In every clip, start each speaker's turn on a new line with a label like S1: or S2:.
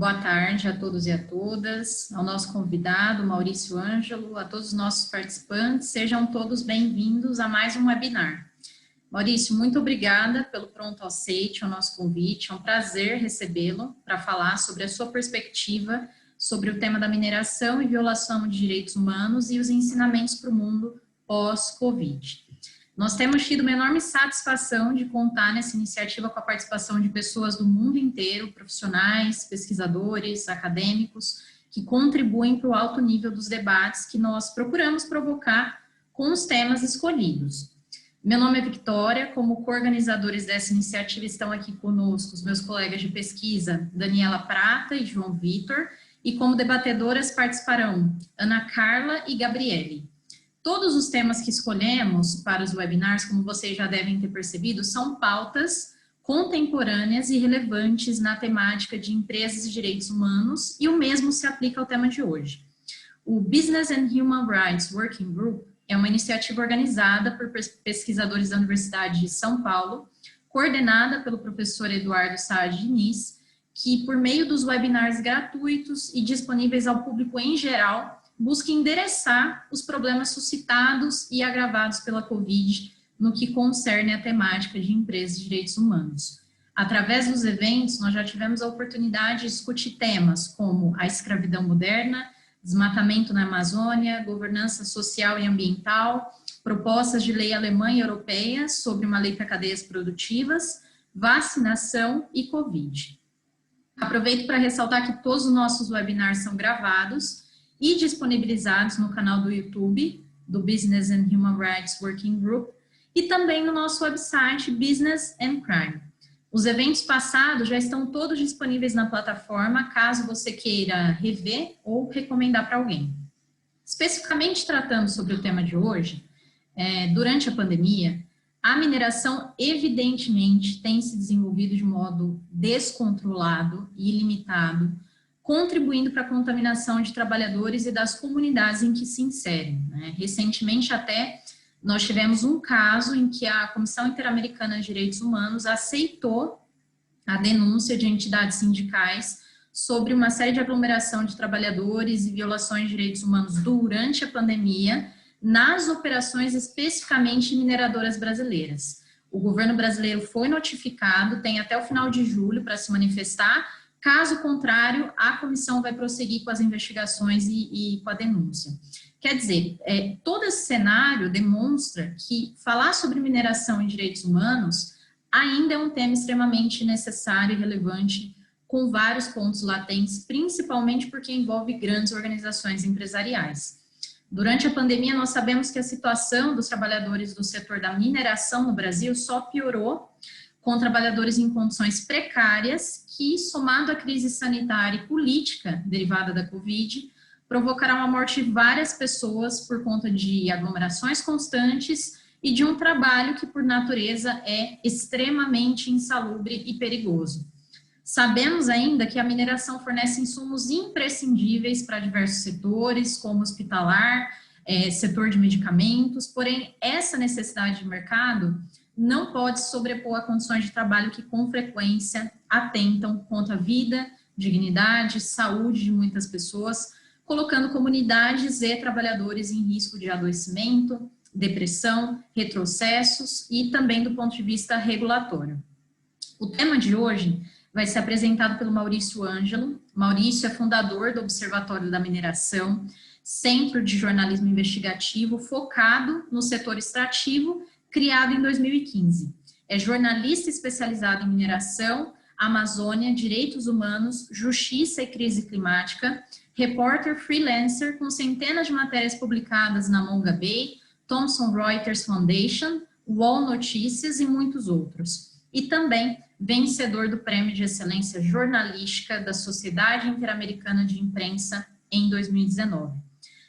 S1: boa tarde a todos e a todas, ao nosso convidado, Maurício Ângelo, a todos os nossos participantes, sejam todos bem-vindos a mais um webinar. Maurício, muito obrigada pelo pronto aceite ao nosso convite, é um prazer recebê-lo para falar sobre a sua perspectiva sobre o tema da mineração e violação de direitos humanos e os ensinamentos para o mundo pós-Covid. Nós temos tido uma enorme satisfação de contar nessa iniciativa com a participação de pessoas do mundo inteiro, profissionais, pesquisadores, acadêmicos, que contribuem para o alto nível dos debates que nós procuramos provocar com os temas escolhidos. Meu nome é Victoria, como coorganizadores dessa iniciativa estão aqui conosco os meus colegas de pesquisa, Daniela Prata e João Vitor, e como debatedoras participarão Ana Carla e Gabriele. Todos os temas que escolhemos para os webinars, como vocês já devem ter percebido, são pautas contemporâneas e relevantes na temática de empresas e direitos humanos, e o mesmo se aplica ao tema de hoje. O Business and Human Rights Working Group é uma iniciativa organizada por pesquisadores da Universidade de São Paulo, coordenada pelo professor Eduardo Saad Diniz, que, por meio dos webinars gratuitos e disponíveis ao público em geral, busca endereçar os problemas suscitados e agravados pela Covid no que concerne a temática de empresas e direitos humanos. Através dos eventos, nós já tivemos a oportunidade de discutir temas como a escravidão moderna, desmatamento na Amazônia, governança social e ambiental, propostas de lei alemã e europeia sobre uma lei para cadeias produtivas, vacinação e Covid. Aproveito para ressaltar que todos os nossos webinars são gravados e disponibilizados no canal do YouTube do Business and Human Rights Working Group e também no nosso website Business and Crime. Os eventos passados já estão todos disponíveis na plataforma, caso você queira rever ou recomendar para alguém. Especificamente tratando sobre o tema de hoje, durante a pandemia, a mineração evidentemente tem se desenvolvido de modo descontrolado e ilimitado, contribuindo para a contaminação de trabalhadores e das comunidades em que se inserem. Recentemente até, nós tivemos um caso em que a Comissão Interamericana de Direitos Humanos aceitou a denúncia de entidades sindicais sobre uma série de aglomeração de trabalhadores e violações de direitos humanos durante a pandemia, nas operações especificamente mineradoras brasileiras. O governo brasileiro foi notificado, tem até o final de julho para se manifestar. Caso contrário, a comissão vai prosseguir com as investigações e com a denúncia. Quer dizer, todo esse cenário demonstra que falar sobre mineração e direitos humanos ainda é um tema extremamente necessário e relevante, com vários pontos latentes, principalmente porque envolve grandes organizações empresariais. Durante a pandemia, nós sabemos que a situação dos trabalhadores do setor da mineração no Brasil só piorou, com trabalhadores em condições precárias que, somado à crise sanitária e política derivada da Covid, provocará a morte de várias pessoas por conta de aglomerações constantes e de um trabalho que, por natureza, é extremamente insalubre e perigoso. Sabemos ainda que a mineração fornece insumos imprescindíveis para diversos setores, como hospitalar, setor de medicamentos, porém, essa necessidade de mercado não pode se sobrepor a condições de trabalho que, com frequência, atentam contra a vida, dignidade, saúde de muitas pessoas, colocando comunidades e trabalhadores em risco de adoecimento, depressão, retrocessos e também do ponto de vista regulatório. O tema de hoje vai ser apresentado pelo Maurício Ângelo. Maurício é fundador do Observatório da Mineração, centro de jornalismo investigativo focado no setor extrativo, criado em 2015. É jornalista especializado em mineração, Amazônia, direitos humanos, justiça e crise climática, repórter freelancer com centenas de matérias publicadas na Monga Bay, Thomson Reuters Foundation, UOL Notícias e muitos outros. E também vencedor do Prêmio de Excelência Jornalística da Sociedade Interamericana de Imprensa em 2019.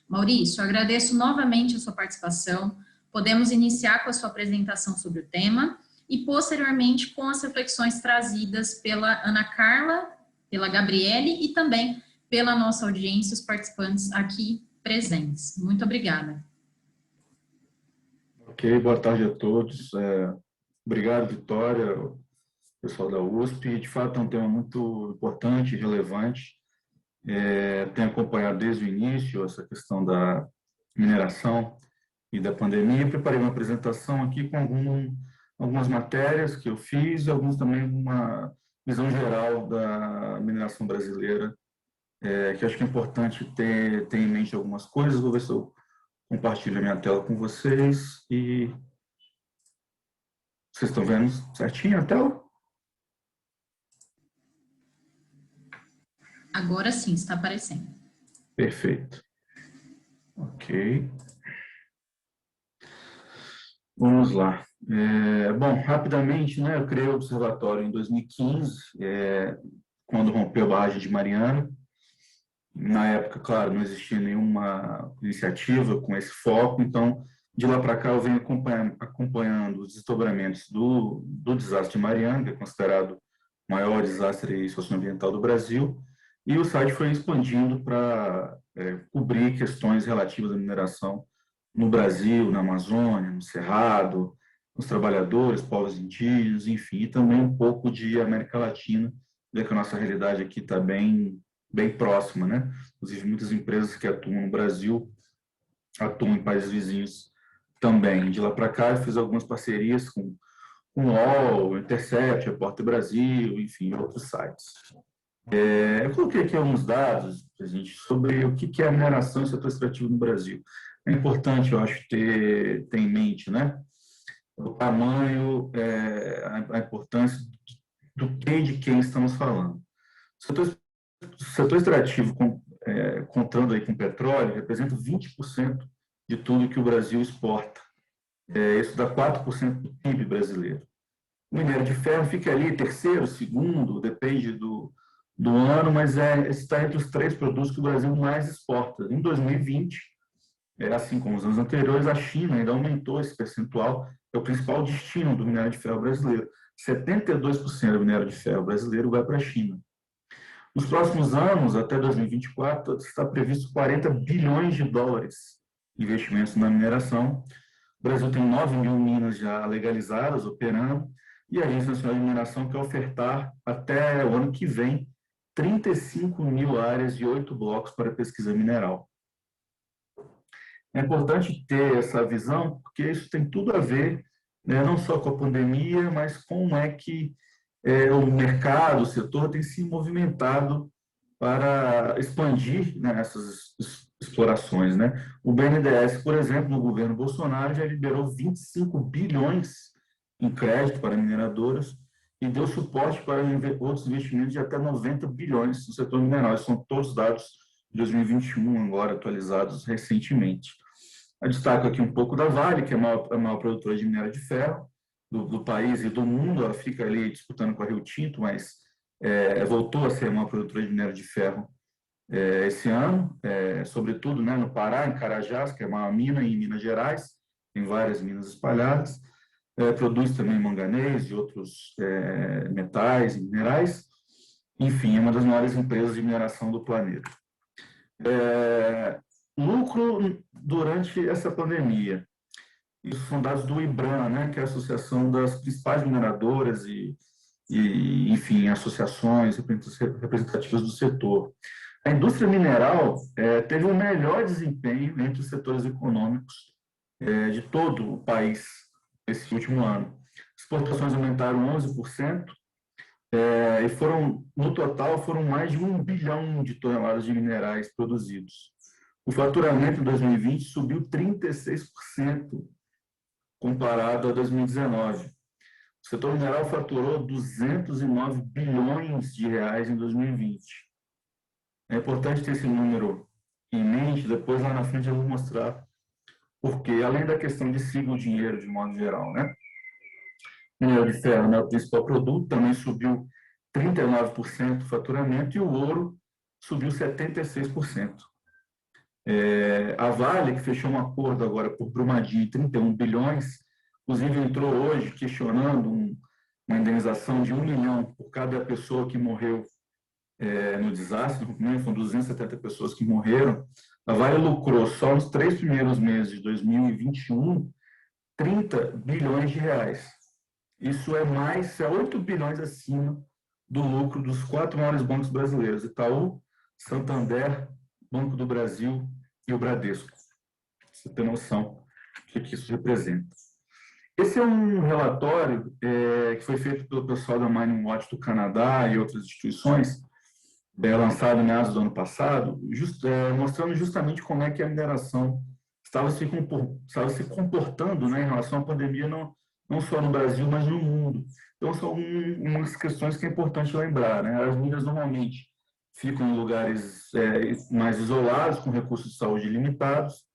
S1: Maurício, agradeço novamente a sua participação. Podemos iniciar com a sua apresentação sobre o tema e, posteriormente, com as reflexões trazidas pela Ana Carla, pela Gabriele e também pela nossa audiência, os participantes aqui presentes. Muito obrigada.
S2: Ok, boa tarde a todos. Obrigado, Vitória, pessoal da USP. De fato, é um tema muito importante e relevante. Tenho acompanhado desde o início essa questão da mineração e da pandemia. Preparei uma apresentação aqui com algumas matérias que eu fiz e alguns também uma visão geral da mineração brasileira, que acho que é importante ter em mente algumas coisas. Vou ver se eu compartilho a minha tela com vocês. E vocês estão vendo certinho a tela?
S1: Agora sim, está aparecendo.
S2: Perfeito. Ok. Vamos lá. Bom, rapidamente, né, eu criei o observatório em 2015, quando rompeu a barragem de Mariana. Na época, claro, não existia nenhuma iniciativa com esse foco, então, de lá para cá, eu venho acompanhando os desdobramentos do desastre de Mariana, que é considerado o maior desastre socioambiental do Brasil, e o site foi expandindo para cobrir questões relativas à mineração no Brasil, na Amazônia, no Cerrado, os trabalhadores, povos indígenas, enfim, e também um pouco de América Latina, já que a nossa realidade aqui está bem próxima, né? Inclusive, muitas empresas que atuam no Brasil atuam em países vizinhos também. De lá para cá, eu fiz algumas parcerias com o UOL, Intercept, Repórter Brasil, enfim, outros sites. Eu coloquei aqui alguns dados, gente, sobre o que é a mineração e o setor extrativo no Brasil. É importante, eu acho, ter em mente, né? O tamanho, a importância do que e de quem estamos falando. O setor extrativo, contando aí com petróleo, representa 20% de tudo que o Brasil exporta. Isso dá 4% do PIB brasileiro. O minério de ferro fica ali, terceiro, segundo, depende do ano, mas está entre os 3 produtos que o Brasil mais exporta. Em 2020, assim como os anos anteriores, a China ainda aumentou esse percentual, é o principal destino do minério de ferro brasileiro. 72% do minério de ferro brasileiro vai para a China. Nos próximos anos, até 2024, está previsto 40 bilhões de dólares de investimentos na mineração. O Brasil tem 9 mil minas já legalizadas, operando, e a Agência Nacional de Mineração quer ofertar até o ano que vem 35 mil áreas de 8 blocos para pesquisa mineral. É importante ter essa visão, porque isso tem tudo a ver, né, não só com a pandemia, mas como é que o mercado, o setor tem se movimentado para expandir, né, essas explorações, né? O BNDES, por exemplo, no governo Bolsonaro, já liberou 25 bilhões em crédito para mineradoras e deu suporte para outros investimentos de até 90 bilhões no setor mineral. Esses são todos dados de 2021, agora atualizados recentemente. Eu destaco aqui um pouco da Vale, que é a maior produtora de minério de ferro do país e do mundo. Ela fica ali disputando com a Rio Tinto, mas voltou a ser uma produtora de minério de ferro esse ano, sobretudo, né, no Pará, em Carajás, que é uma mina, em Minas Gerais, tem várias minas espalhadas. Produz também manganês e outros metais e minerais. Enfim, é uma das maiores empresas de mineração do planeta. Lucro durante essa pandemia. Isso são dados do IBRAM, né, que é a Associação das Principais Mineradoras e enfim, associações representativas do setor. A indústria mineral teve o melhor desempenho entre os setores econômicos de todo o país esse último ano. Exportações aumentaram 11%, e no total, foram mais de 1 bilhão de toneladas de minerais produzidos. O faturamento em 2020 subiu 36% comparado a 2019. O setor mineral faturou 209 bilhões de reais em 2020. É importante ter esse número em mente, depois lá na frente eu vou mostrar porque, além da questão de sigla o dinheiro de modo geral, né? O minério de ferro, né, o principal produto, também subiu 39% o faturamento e o ouro subiu 76%. A Vale, que fechou um acordo agora por Brumadinho de 31 bilhões, inclusive entrou hoje questionando uma indenização de 1 milhão por cada pessoa que morreu no desastre, né? Foram 270 pessoas que morreram. A Vale lucrou só nos 3 primeiros meses de 2021 30 bilhões de reais. Isso é 8 bilhões acima do lucro dos 4 maiores bancos brasileiros, Itaú, Santander, Banco do Brasil e o Bradesco. Você tem noção do que isso representa. Esse é um relatório que foi feito pelo pessoal da Mining Watch do Canadá e outras instituições, lançado em meados do ano passado, mostrando justamente como é que a mineração estava se comportando, né, em relação à pandemia, não só no Brasil, mas no mundo. Então, são umas questões que é importante lembrar, né? As minas normalmente ficam em lugares mais isolados, com recursos de saúde limitados,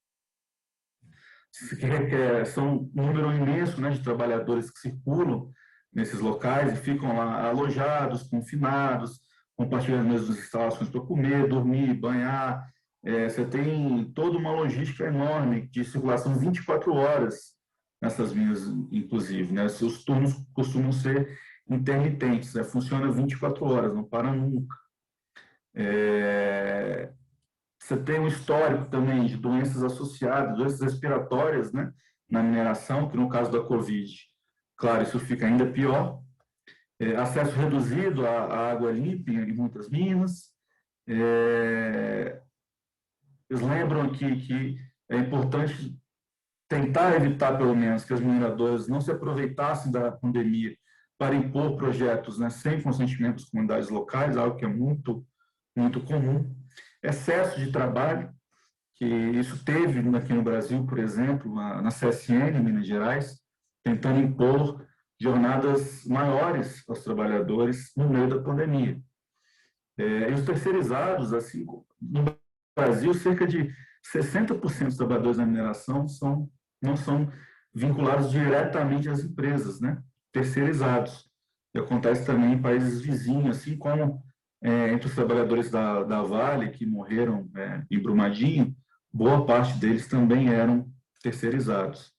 S2: são um número imenso, né, de trabalhadores que circulam nesses locais e ficam lá alojados, confinados, compartilhando as mesmas instalações para comer, dormir, banhar. Você tem toda uma logística enorme de circulação 24 horas nessas minas, inclusive, né? Os turnos costumam ser intermitentes, né? Funciona 24 horas, não para nunca. Você tem um histórico também de doenças associadas, doenças respiratórias, né, na mineração, que no caso da Covid, claro, isso fica ainda pior. Acesso reduzido à água limpa em muitas minas. Eles lembram que é importante tentar evitar, pelo menos, que as mineradoras não se aproveitassem da pandemia para impor projetos, né, sem consentimento das comunidades locais, algo que é muito, muito comum. Excesso de trabalho, que isso teve aqui no Brasil, por exemplo, na CSN, em Minas Gerais, tentando impor jornadas maiores aos trabalhadores no meio da pandemia. E os terceirizados, assim, no Brasil, cerca de 60% dos trabalhadores da mineração não são vinculados diretamente às empresas, né? Terceirizados. E acontece também em países vizinhos, assim como entre os trabalhadores da Vale, que morreram em Brumadinho, boa parte deles também eram terceirizados.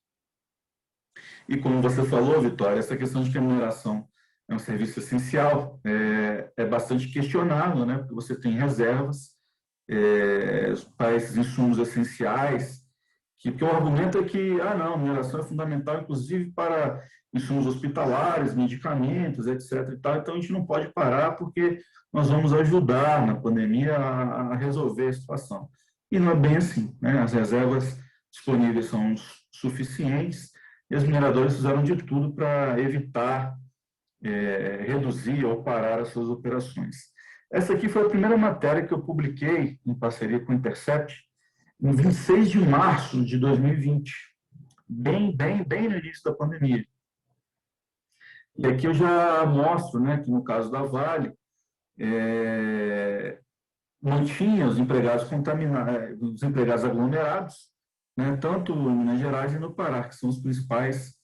S2: E como você falou, Vitória, essa questão de que a mineração é um serviço essencial é bastante questionável, né? Porque você tem reservas para esses insumos essenciais, porque o argumento é que, não, a mineração é fundamental, inclusive, para insumos hospitalares, medicamentos, etc. E tal, então, a gente não pode parar porque nós vamos ajudar na pandemia a resolver a situação. E não é bem assim, né? As reservas disponíveis são suficientes e os mineradores fizeram de tudo para evitar, reduzir ou parar as suas operações. Essa aqui foi a primeira matéria que eu publiquei em parceria com o Intercept, em 26 de março de 2020, bem no início da pandemia. E aqui eu já mostro, né, que no caso da Vale, mantinha os empregados contaminados, os empregados aglomerados, né, tanto em Minas Gerais e no Pará, que são os principais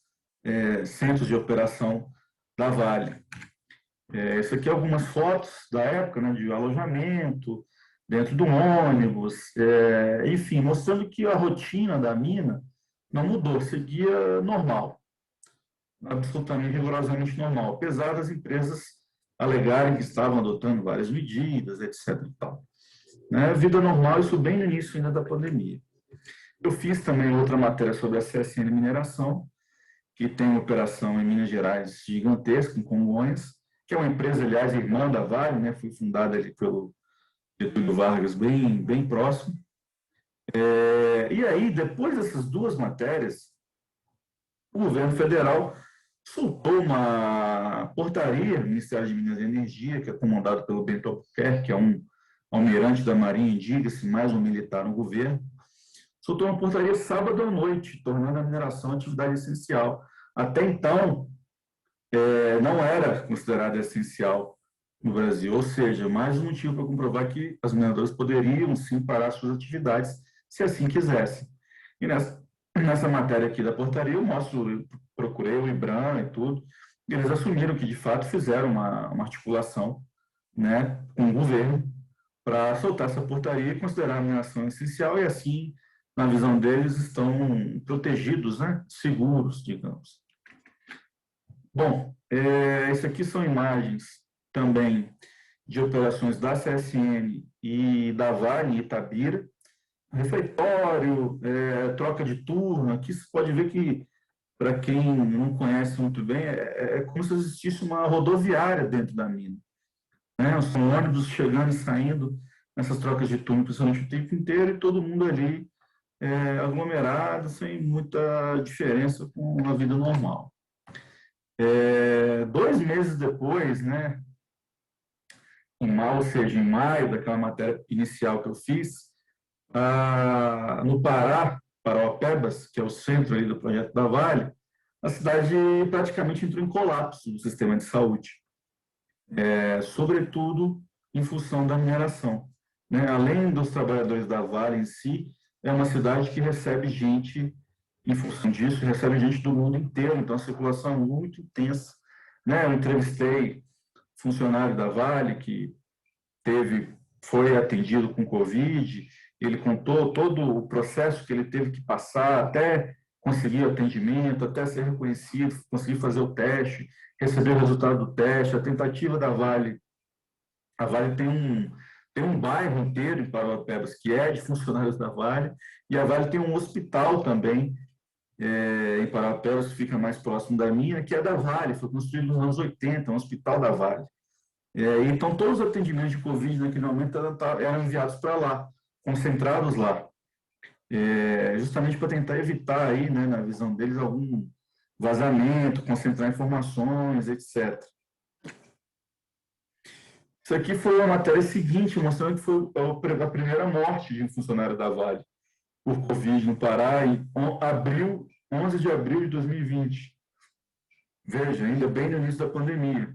S2: centros de operação da Vale. Isso aqui é algumas fotos da época, né, de alojamento, dentro do ônibus, enfim, mostrando que a rotina da mina não mudou, seguia normal, absolutamente rigorosamente normal, apesar das empresas alegarem que estavam adotando várias medidas, etc. E tal. Né? Vida normal, isso bem no início ainda da pandemia. Eu fiz também outra matéria sobre a CSN Mineração, que tem uma operação em Minas Gerais gigantesca, em Congonhas, que é uma empresa, aliás, irmã da Vale, né? Foi fundada ali pelo Getúlio Vargas, bem próximo. E aí, depois dessas duas matérias, o governo federal soltou uma portaria, o Ministério de Minas e Energia, que é comandado pelo Bento Albuquerque, que é um almirante da Marinha, diga-se, mais um militar no governo, soltou uma portaria sábado à noite, tornando a mineração atividade essencial. Até então, não era considerada essencial no Brasil, ou seja, mais um motivo para comprovar que as mineradoras poderiam sim parar suas atividades, se assim quisessem. E nessa matéria aqui da portaria, eu procurei o IBRAM e tudo, e eles assumiram que, de fato, fizeram uma articulação, né, com o governo para soltar essa portaria e considerar a mineração essencial, e assim, na visão deles, estão protegidos, né, seguros, digamos. Bom, isso aqui são imagens também de operações da CSN e da Vale em Itabira, refeitório, troca de turno. Aqui você pode ver que para quem não conhece muito bem, é como se existisse uma rodoviária dentro da mina, né? São ônibus chegando e saindo nessas trocas de turno, principalmente o tempo inteiro, e todo mundo ali aglomerado, sem muita diferença com a vida normal. 2 meses depois, né, ou seja, em maio, daquela matéria inicial que eu fiz, no Pará, Parauapebas, que é o centro ali do projeto da Vale, a cidade praticamente entrou em colapso do sistema de saúde, sobretudo em função da mineração, né? Além dos trabalhadores da Vale em si, é uma cidade que recebe gente, em função disso, recebe gente do mundo inteiro, então a circulação é muito intensa, né? Eu entrevistei funcionário da Vale que foi atendido com Covid, ele contou todo o processo que ele teve que passar até conseguir atendimento, até ser reconhecido, conseguir fazer o teste, receber o resultado do teste, a tentativa da Vale. A Vale tem um bairro inteiro em Parauapebas que é de funcionários da Vale, e a Vale tem um hospital também em Parauapebas, que fica mais próximo da minha, que é da Vale, foi construído nos anos 80, um hospital da Vale. Então, todos os atendimentos de Covid naquele momento eram enviados para lá, concentrados lá, justamente para tentar evitar aí, né, na visão deles, algum vazamento, concentrar informações, etc. Isso aqui foi a matéria seguinte, mostrando que foi a primeira morte de um funcionário da Vale por Covid no Pará em 11 de abril de 2020. Veja, ainda bem no início da pandemia.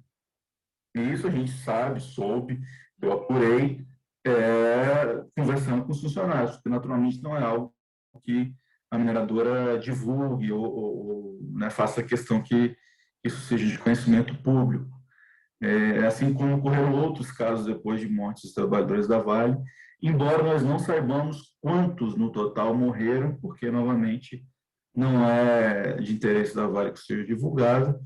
S2: E isso a gente soube, eu apurei, conversando com os funcionários, porque naturalmente não é algo que a mineradora divulgue ou né, faça questão que isso seja de conhecimento público. Assim como ocorreram outros casos depois de mortes dos trabalhadores da Vale, embora nós não saibamos quantos no total morreram, porque, novamente, não é de interesse da Vale que seja divulgado,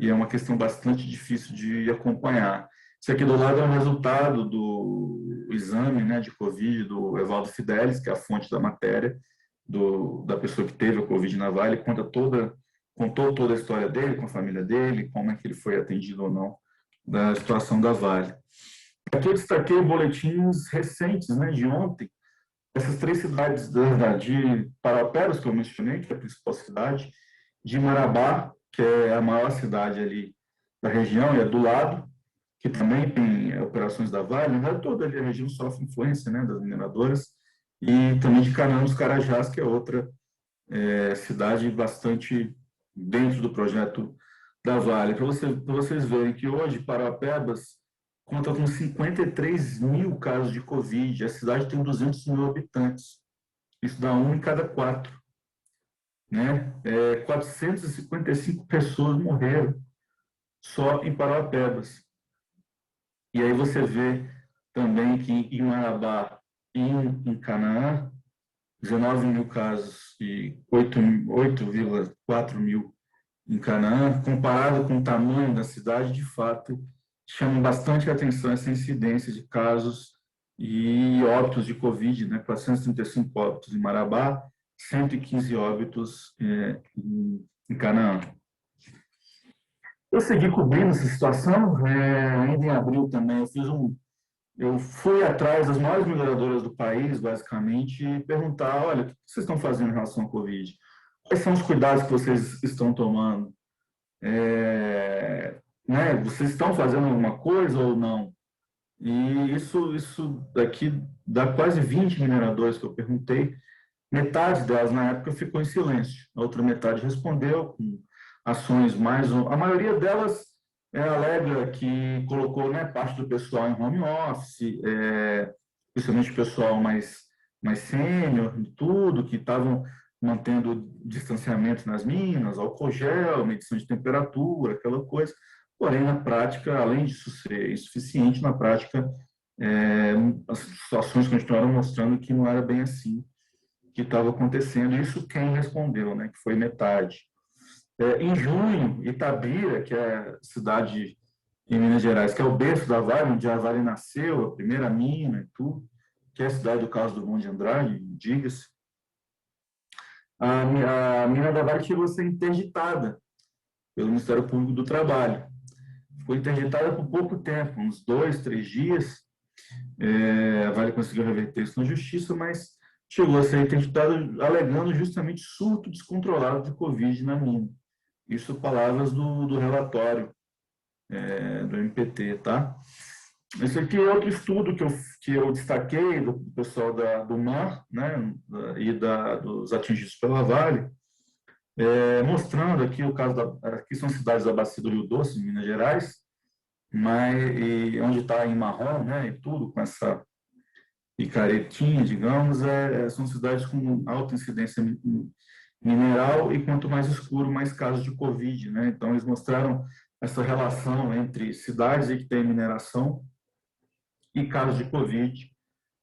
S2: e é uma questão bastante difícil de acompanhar. Isso aqui do lado é o resultado do exame, né, de Covid do Evaldo Fidelis, que é a fonte da matéria, da pessoa que teve a Covid na Vale, contou toda a história dele, com a família dele, como é que ele foi atendido ou não da situação da Vale. Aqui eu destaquei boletins recentes, né, de ontem, essas 3 cidades de Parauapebas, que eu mencionei, que é a principal cidade, de Marabá, que é a maior cidade ali da região, e é do lado, que também tem operações da Vale, né? Toda ali a região sofre influência, né, das mineradoras, e também de Canaã dos Carajás, que é outra cidade bastante dentro do projeto da Vale. Para vocês verem que hoje Parauapebas conta com 53 mil casos de Covid, a cidade tem 200 mil habitantes, isso dá 1 em cada 4. Né? 455 pessoas morreram só em Parauapebas. E aí você vê também que em Marabá e em Canaã, 19 mil casos e 8,4 mil em Canaã, comparado com o tamanho da cidade, de fato, chama bastante atenção essa incidência de casos e óbitos de Covid, né? 435 óbitos em Marabá, 115 óbitos em Canaã. Eu segui cobrindo essa situação, ainda em abril também eu fui atrás das maiores mineradoras do país, basicamente, e perguntar, olha, o que vocês estão fazendo em relação ao Covid? Quais são os cuidados que vocês estão tomando? Né, vocês estão fazendo alguma coisa ou não? E isso daqui dá quase 20 mineradores que eu perguntei, metade delas na época ficou em silêncio, a outra metade respondeu com ações mais... A maioria delas alega que colocou, né, parte do pessoal em home office, principalmente o pessoal mais sênior, tudo, que estavam mantendo distanciamento nas minas, álcool gel, medição de temperatura, aquela coisa. Porém, na prática, além disso ser insuficiente, na prática, as situações continuaram mostrando que não era bem assim que estava acontecendo. Isso quem respondeu, né, que foi metade. Em junho, Itabira, que é a cidade em Minas Gerais, que é o berço da Vale, onde a Vale nasceu, a primeira mina e tudo, que é a cidade do Carlos Drummond de Andrade, diga-se. a mina da Vale chegou a ser interditada pelo Ministério Público do Trabalho. Foi interditada por pouco tempo, uns 2, 3 dias. A Vale conseguiu reverter isso na justiça, mas chegou a ser interditada alegando justamente surto descontrolado de Covid na mina. Isso palavras do relatório do MPT, tá? Esse aqui é outro estudo que eu destaquei do pessoal do MAR, né, e dos atingidos pela Vale, mostrando aqui o caso aqui são cidades da Bacia do Rio Doce, em Minas Gerais, onde está em marrom, né, e tudo com essa picaretinha, digamos, são cidades com alta incidência mineral e quanto mais escuro, mais casos de Covid, né? Então, eles mostraram essa relação entre cidades que têm mineração e casos de Covid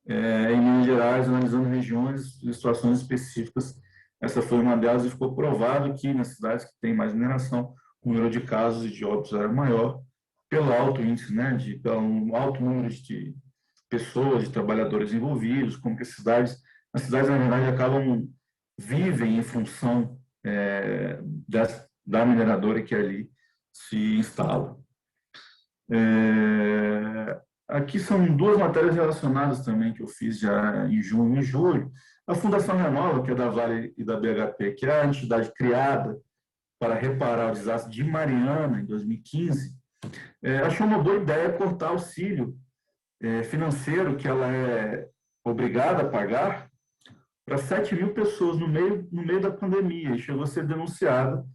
S2: em Minas Gerais, analisando regiões e situações específicas. Essa foi uma delas e ficou provado que nas cidades que têm mais mineração, o número de casos e de óbitos era maior pelo alto índice, né, pelo alto número de pessoas, de trabalhadores envolvidos, como que as cidades, na verdade, vivem em função da mineradora que ali se instala. Aqui são duas matérias relacionadas também que eu fiz já em junho e julho. A Fundação Renova, que é da Vale e da BHP, que é a entidade criada para reparar o desastre de Mariana, em 2015, achou uma boa ideia cortar auxílio financeiro que ela é obrigada a pagar para 7 mil pessoas no meio da pandemia, e chegou a ser denunciada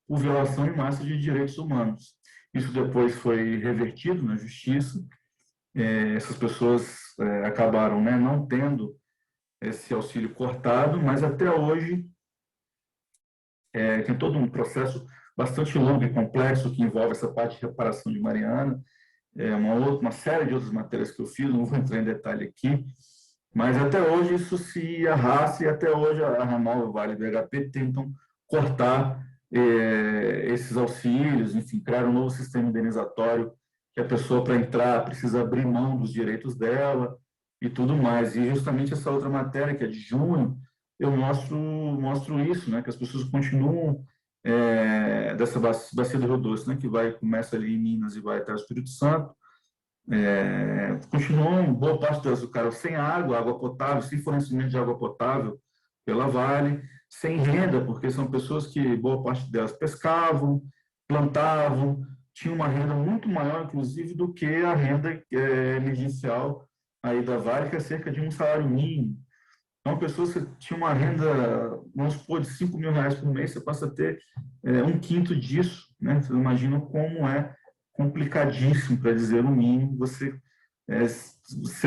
S2: por violação em massa de direitos humanos. Isso depois foi revertido na justiça. Essas pessoas acabaram, né, não tendo esse auxílio cortado, mas até hoje tem todo um processo bastante longo e complexo que envolve essa parte de reparação de Mariana, uma série de outras matérias que eu fiz, não vou entrar em detalhe aqui, mas até hoje isso se arrasta e até hoje a Renova, Vale e BHP tentam cortar esses auxílios, enfim, criar um novo sistema indenizatório que a pessoa, para entrar, precisa abrir mão dos direitos dela e tudo mais. E justamente essa outra matéria, que é de junho, eu mostro isso, né, que as pessoas continuam dessa bacia do Rio Doce, né, que começa ali em Minas e vai até o Espírito Santo, continuam, boa parte delas ficaram sem água potável, sem fornecimento de água potável pela Vale, sem renda, porque são pessoas que, boa parte delas, pescavam, plantavam, tinham uma renda muito maior, inclusive, do que a renda emergencial aí da Vale, que é cerca de um salário mínimo. Então, pessoas que tinham uma renda, vamos supor, de 5 mil reais por mês, você passa a ter um quinto disso, né? Vocês imaginam como é complicadíssimo, para dizer o mínimo, você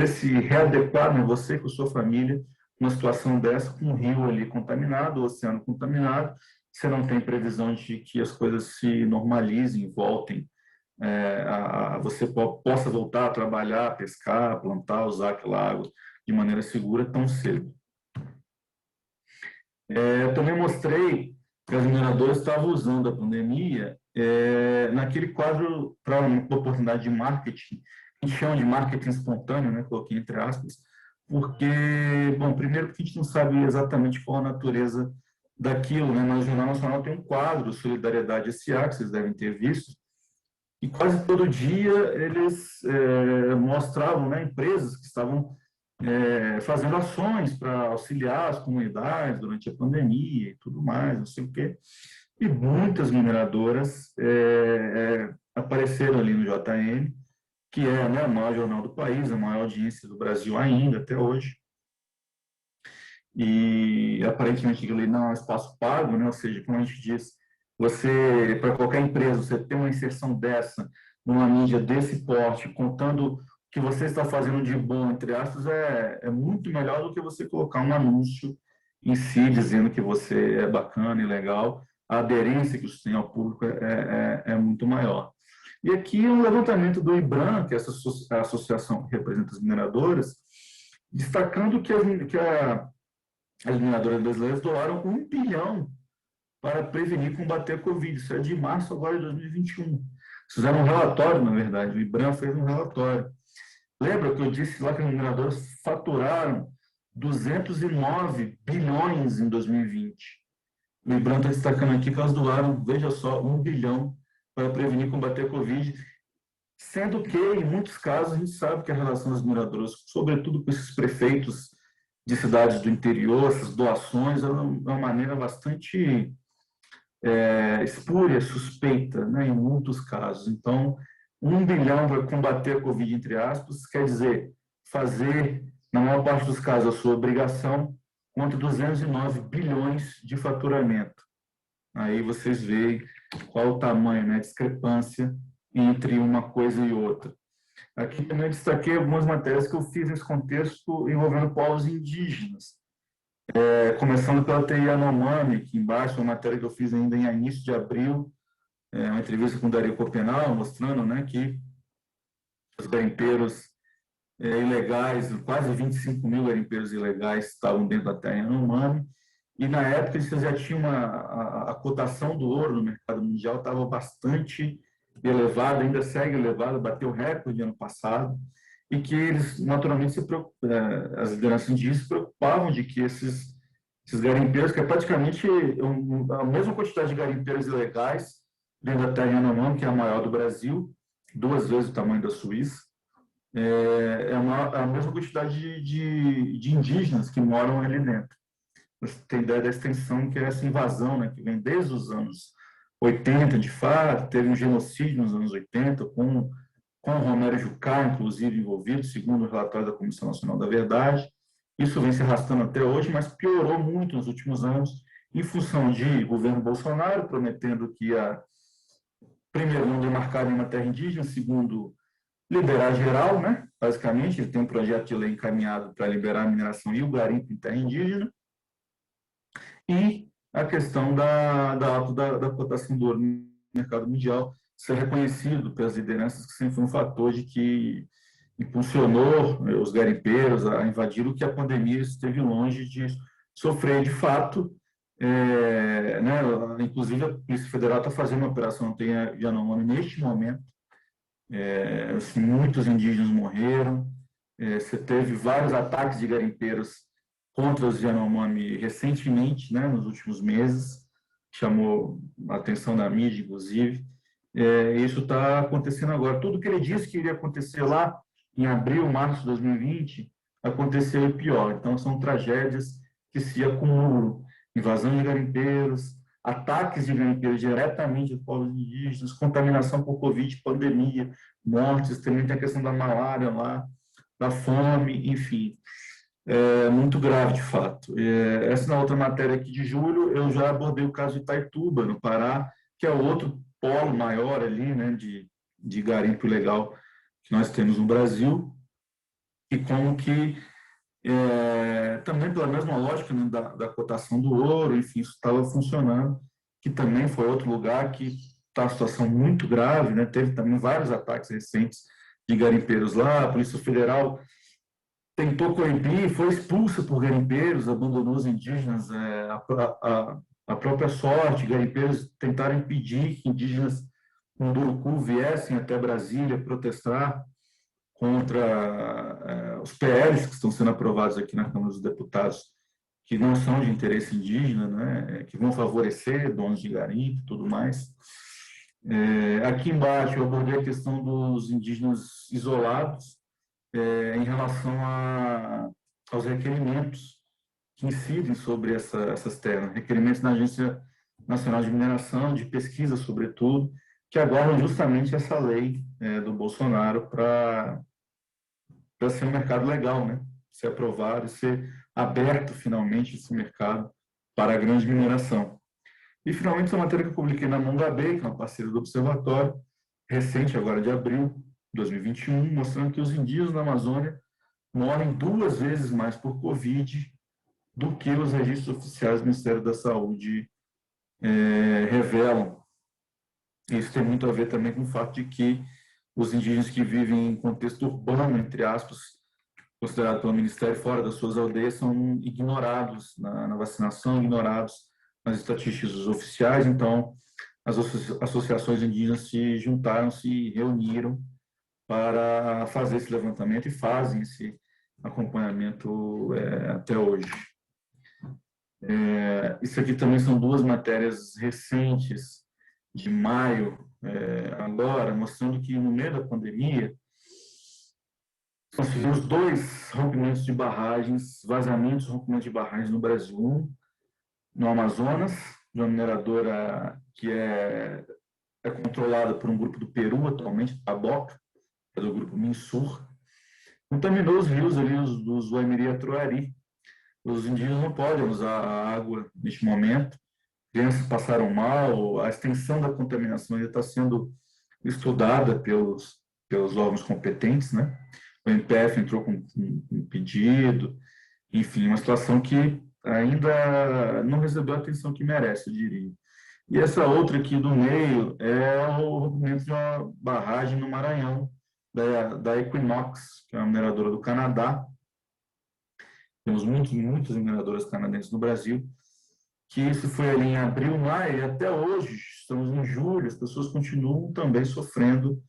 S2: se readequar, né? Você com a sua família, uma situação dessa, com o rio ali contaminado, o oceano contaminado, você não tem previsão de que as coisas se normalizem, voltem, você possa voltar a trabalhar, pescar, plantar, usar aquela água de maneira segura tão cedo. Também mostrei que as mineradoras estavam usando a pandemia naquele quadro para uma oportunidade de marketing, a gente chama de marketing espontâneo, né? Coloquei entre aspas, porque, bom, primeiro que a gente não sabe exatamente qual a natureza daquilo, né? Mas o Jornal Nacional tem um quadro, Solidariedade S.A., que vocês devem ter visto, e quase todo dia eles mostravam, né, empresas que estavam fazendo ações para auxiliar as comunidades durante a pandemia e tudo mais, não sei o quê. E muitas mineradoras apareceram ali no JN, que é, né, o maior jornal do país, a maior audiência do Brasil ainda, até hoje. E aparentemente aquilo ali não é um espaço pago, né? Ou seja, como a gente diz, para qualquer empresa, você ter uma inserção dessa, numa mídia desse porte, contando que você está fazendo de bom, entre aspas, é muito melhor do que você colocar um anúncio em si, dizendo que você é bacana e legal. A aderência que isso tem ao público é muito maior. E aqui é um levantamento do IBRAM, que é a associação que representa as mineradoras, destacando que as mineradoras brasileiras doaram 1 bilhão para prevenir e combater a Covid. Isso é de março agora de 2021. Fizeram um relatório, na verdade, o IBRAM fez um relatório. Lembra que eu disse lá que as mineradoras faturaram 209 bilhões em 2020? O IBRAM está destacando aqui que elas doaram, veja só, 1 bilhão para prevenir e combater a Covid, sendo que, em muitos casos, a gente sabe que a relação das mineradoras, sobretudo com esses prefeitos de cidades do interior, essas doações, é uma maneira bastante espúria, suspeita, né, em muitos casos. Então, 1 bilhão para combater a Covid, entre aspas, quer dizer, fazer, na maior parte dos casos, a sua obrigação contra 209 bilhões de faturamento. Aí vocês veem qual o tamanho, né, a discrepância entre uma coisa e outra. Aqui também destaquei algumas matérias que eu fiz nesse contexto envolvendo povos indígenas. Começando pela TI Yanomami, aqui embaixo, uma matéria que eu fiz ainda em início de abril, uma entrevista com o Dario Copenal, mostrando, né, que os garimpeiros ilegais, quase 25 mil garimpeiros ilegais estavam dentro da terra Yanomami, e na época eles já tinham a cotação do ouro no mercado mundial estava bastante elevada, ainda segue elevada, bateu recorde ano passado, e que eles naturalmente as lideranças indígenas se preocupavam de que esses garimpeiros, que é praticamente a mesma quantidade de garimpeiros ilegais dentro da terra Yanomami, que é a maior do Brasil, 2 vezes o tamanho da Suíça, a mesma quantidade de indígenas que moram ali dentro. Você tem ideia da extensão que é essa invasão, né, que vem desde os anos 80, de fato, teve um genocídio nos anos 80, com o Romero Jucá, inclusive, envolvido, segundo o relatório da Comissão Nacional da Verdade. Isso vem se arrastando até hoje, mas piorou muito nos últimos anos, em função de governo Bolsonaro prometendo que ia, primeiro, não demarcar nenhuma terra indígena, segundo, liberar geral, né? Basicamente, ele tem um projeto de lei encaminhado para liberar a mineração e o garimpo em terra indígena, e a questão da cotação do ouro no mercado mundial ser reconhecido pelas lideranças, que sempre foi um fator de que impulsionou os garimpeiros a invadir o que a pandemia esteve longe de sofrer de fato. Né, inclusive, a Polícia Federal está fazendo uma operação Yanomami neste momento. Assim, muitos indígenas morreram. Você teve vários ataques de garimpeiros contra os Yanomami recentemente, né, nos últimos meses, chamou a atenção da mídia, inclusive. Isso está acontecendo agora. Tudo que ele disse que iria acontecer lá em abril, março de 2020, aconteceu e pior. Então, são tragédias que se acumulam. Invasão de garimpeiros, ataques de garimpeiros diretamente aos povos indígenas, contaminação por Covid, pandemia, mortes, também tem a questão da malária lá, da fome, enfim. Muito grave, de fato. Essa na outra matéria aqui de julho, eu já abordei o caso de Itaituba, no Pará, que é outro polo maior ali, né, de garimpo ilegal que nós temos no Brasil, e como que, também pela mesma lógica, né, da cotação do ouro, enfim, isso estava funcionando, que também foi outro lugar que está uma situação muito grave, né, teve também vários ataques recentes de garimpeiros lá, a Polícia Federal tentou coibir, foi expulsa por garimpeiros, abandonou os indígenas a própria sorte. Garimpeiros tentaram impedir que indígenas com Munduruku viessem até Brasília protestar contra os PLs que estão sendo aprovados aqui na Câmara dos Deputados, que não são de interesse indígena, né, que vão favorecer donos de garimpo e tudo mais. Aqui embaixo eu abordei a questão dos indígenas isolados, em relação aos requerimentos que incidem sobre essas terras, requerimentos da Agência Nacional de Mineração, de pesquisa, sobretudo, que aguardam justamente essa lei do Bolsonaro para ser um mercado legal, né? Ser aprovado e ser aberto, finalmente, esse mercado para a grande mineração. E, finalmente, essa matéria que eu publiquei na Mongabê, que é uma parceira do Observatório, recente, agora de abril de 2021, mostrando que os indígenas na Amazônia morrem 2 vezes mais por Covid do que os registros oficiais do Ministério da Saúde revelam. Isso tem muito a ver também com o fato de que os indígenas que vivem em contexto urbano, entre aspas, considerado pelo Ministério fora das suas aldeias, são ignorados na vacinação, ignorados nas estatísticas oficiais. Então, as associações indígenas se juntaram, se reuniram para fazer esse levantamento e fazem esse acompanhamento até hoje. Isso aqui também são duas matérias recentes, de maio, agora, mostrando que no meio da pandemia, nós tivemos dois rompimentos de barragens, vazamentos, rompimentos de barragens no Brasil. Um no Amazonas, de uma mineradora que é controlada por um grupo do Peru atualmente, a BOC, que é do grupo Minsur, contaminou os rios ali dos Uaimiri e Atuari. Os indígenas não podem usar a água neste momento, crianças passaram mal, a extensão da contaminação ainda está sendo estudada pelos órgãos competentes, né? O MPF entrou com um pedido, enfim, uma situação que ainda não recebeu a atenção que merece, eu diria. E essa outra aqui do meio é o rompimento de uma barragem no Maranhão, da Equinox, que é uma mineradora do Canadá. Temos muitas mineradoras canadenses no Brasil, que isso foi ali em abril, maio, e até hoje, estamos em julho, as pessoas continuam também sofrendo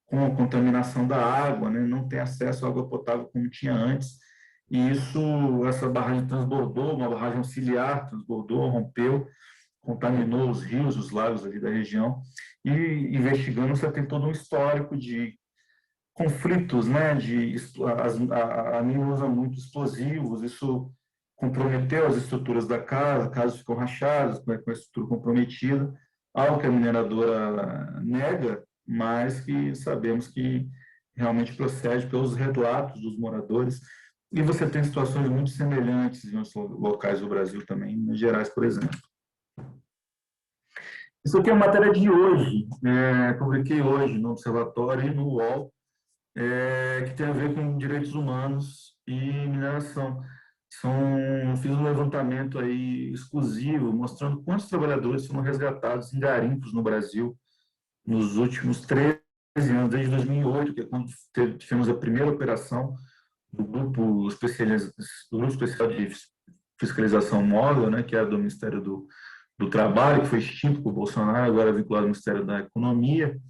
S2: com a contaminação da água, né? Não tem acesso à água potável como tinha antes, e essa barragem transbordou, uma barragem auxiliar transbordou, rompeu, contaminou os rios, os lagos ali da região, e investigando, você tem todo um histórico de conflitos, né? A mina usa muito explosivos, isso comprometeu as estruturas da casa, casas ficam rachadas, com a estrutura comprometida, algo que a mineradora nega, mas que sabemos que realmente procede pelos relatos dos moradores. E você tem situações muito semelhantes em outros locais do Brasil também, em Minas Gerais, por exemplo. Isso aqui é uma matéria de hoje, publiquei hoje no Observatório e no UOL, que tem a ver com direitos humanos e mineração. Fiz um levantamento aí exclusivo, mostrando quantos trabalhadores foram resgatados em garimpos no Brasil nos últimos 13 anos, desde 2008, que é quando tivemos a primeira operação do Grupo Especial de Fiscalização Móvel, né, que era do Ministério do Trabalho, que foi extinto por Bolsonaro, agora vinculado ao Ministério da Economia.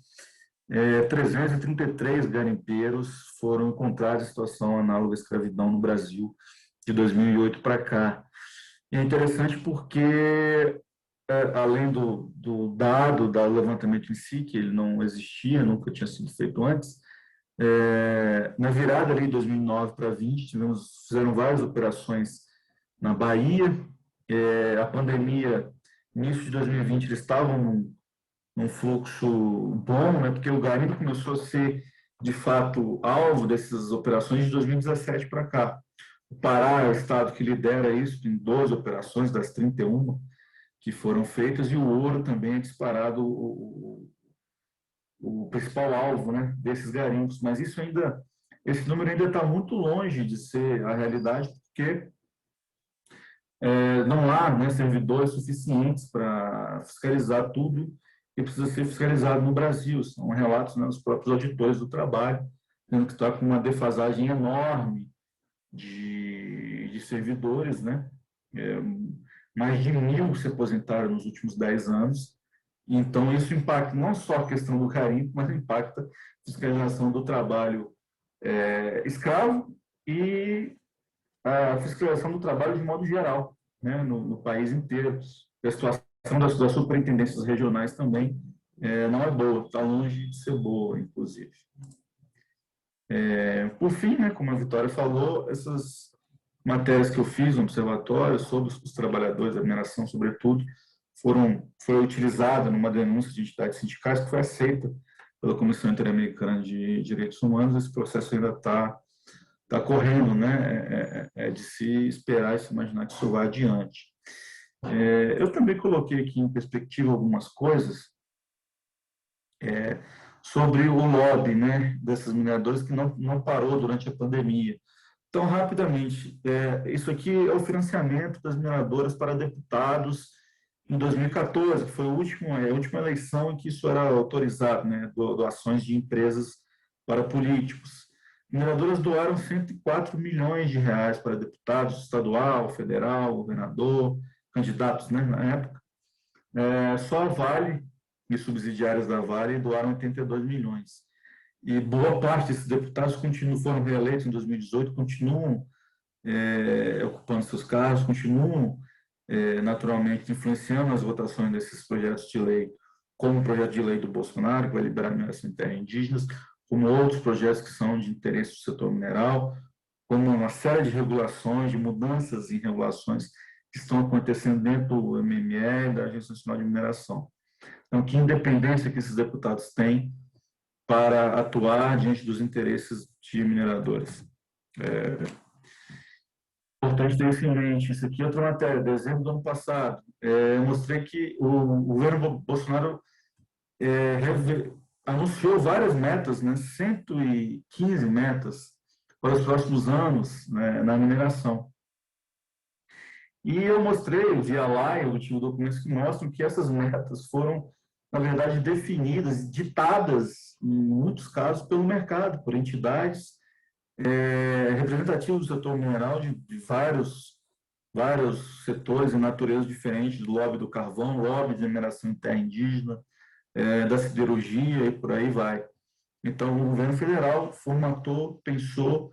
S2: 333 garimpeiros foram encontrados em situação análoga à escravidão no Brasil de 2008 para cá. E é interessante porque, além do dado do levantamento em si, que ele não existia, nunca tinha sido feito antes, na virada ali de 2009 para 20, fizeram várias operações na Bahia. A pandemia, início de 2020, eles estavam num fluxo bom, né, porque o garimpo começou a ser, de fato, alvo dessas operações de 2017 para cá. O Pará é o estado que lidera isso, tem 12 operações das 31 que foram feitas, e o ouro também é disparado o principal alvo, né, desses garimpos. Mas esse número ainda está muito longe de ser a realidade, porque não há, né, servidores suficientes para fiscalizar tudo que precisa ser fiscalizado no Brasil. São relatos, né, dos próprios auditores do trabalho, dizendo que está com uma defasagem enorme de servidores, né? Mais de 1.000 se aposentaram nos últimos 10 anos. Então, isso impacta não só a questão do garimpo, mas impacta a fiscalização do trabalho escravo e a fiscalização do trabalho de modo geral, né, no país inteiro. A situação das superintendências regionais também não é boa, está longe de ser boa, inclusive. Por fim, né, como a Vitória falou, essas matérias que eu fiz no observatório sobre os trabalhadores da mineração, sobretudo, foi utilizada numa denúncia de entidades sindicais que foi aceita pela Comissão Interamericana de Direitos Humanos. Esse processo ainda está correndo, né? É de se esperar e se imaginar que isso vá adiante. Eu também coloquei aqui em perspectiva algumas coisas sobre o lobby, né, desses mineradores, que não parou durante a pandemia. Então, rapidamente, isso aqui é o financiamento das mineradoras para deputados em 2014, que foi a última eleição em que isso era autorizado, né, doações de empresas para políticos. Mineradoras doaram 104 milhões de reais para deputados estadual, federal, governador, candidatos, né, na época. Só a Vale e subsidiárias da Vale doaram 82 milhões. E boa parte desses deputados foram reeleitos em 2018, continuam ocupando seus cargos, continuam naturalmente influenciando as votações desses projetos de lei, como o projeto de lei do Bolsonaro, que vai liberar a mineração em terras indígenas, como outros projetos que são de interesse do setor mineral, como uma série de regulações, de mudanças em regulações que estão acontecendo dentro do MME e da Agência Nacional de Mineração. Então, que independência que esses deputados têm para atuar diante dos interesses de mineradores. Importante ter isso em mente. Isso aqui é outra matéria, dezembro do ano passado. Eu mostrei que o governo Bolsonaro anunciou várias metas, né, 115 metas para os próximos anos, né, na mineração. E eu mostrei via live, eu tive documentos que mostram que essas metas foram, na verdade, definidas, ditadas, em muitos casos, pelo mercado, por entidades representativas do setor mineral de vários setores e naturezas diferentes, do lobby do carvão, lobby de mineração em terra indígena, da siderurgia e por aí vai. Então, o governo federal formatou, pensou,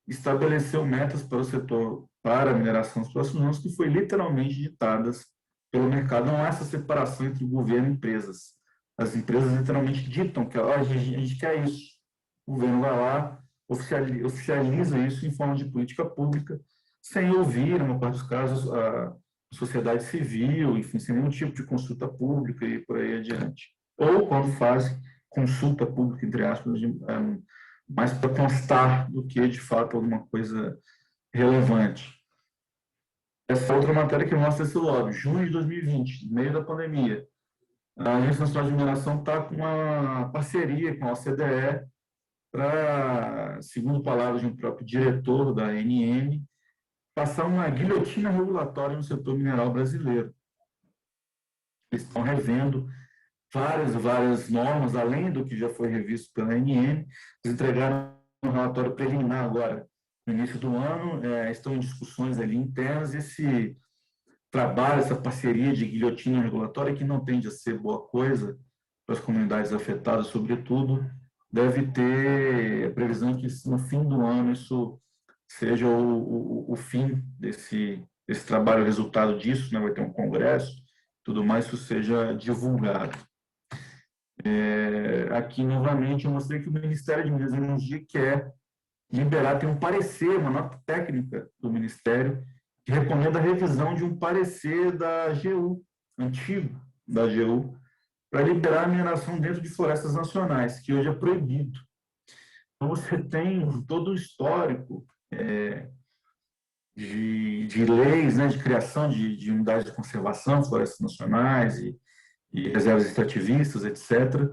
S2: estabeleceu metas para o setor, para a mineração nos próximos anos, que foi literalmente ditadas pelo mercado. Não há essa separação entre governo e empresas. As empresas literalmente ditam que a gente quer isso. O governo vai lá, oficializa isso em forma de política pública, sem ouvir, na parte dos casos, a sociedade civil, enfim, sem nenhum tipo de consulta pública e por aí adiante. Ou quando fazem consulta pública, entre aspas, mais para constar do que, de fato, alguma coisa relevante. Essa outra matéria que mostra esse lobby, junho de 2020, no meio da pandemia, a Agência Nacional de Mineração está com uma parceria com a OCDE para, segundo palavras de um próprio diretor da ANM, passar uma guilhotina regulatória no setor mineral brasileiro. Eles estão revendo várias normas, além do que já foi revisto pela ANM. Eles entregaram um relatório preliminar agora, no início do ano, estão em discussões ali internas. Esse trabalho, essa parceria de guilhotina regulatória, que não tende a ser boa coisa para as comunidades afetadas, sobretudo, deve ter a previsão que no fim do ano isso seja o fim desse trabalho, o resultado disso, né? Vai ter um congresso, tudo mais, isso seja divulgado. Aqui, novamente, eu mostrei que o Ministério de Minas e Energia quer liberar, tem um parecer, uma nota técnica do Ministério, que recomenda a revisão de um parecer da AGU, antigo da AGU, para liberar a mineração dentro de florestas nacionais, que hoje é proibido. Então, você tem todo o histórico de leis, né, de criação de unidades de conservação, florestas nacionais e reservas extrativistas, etc.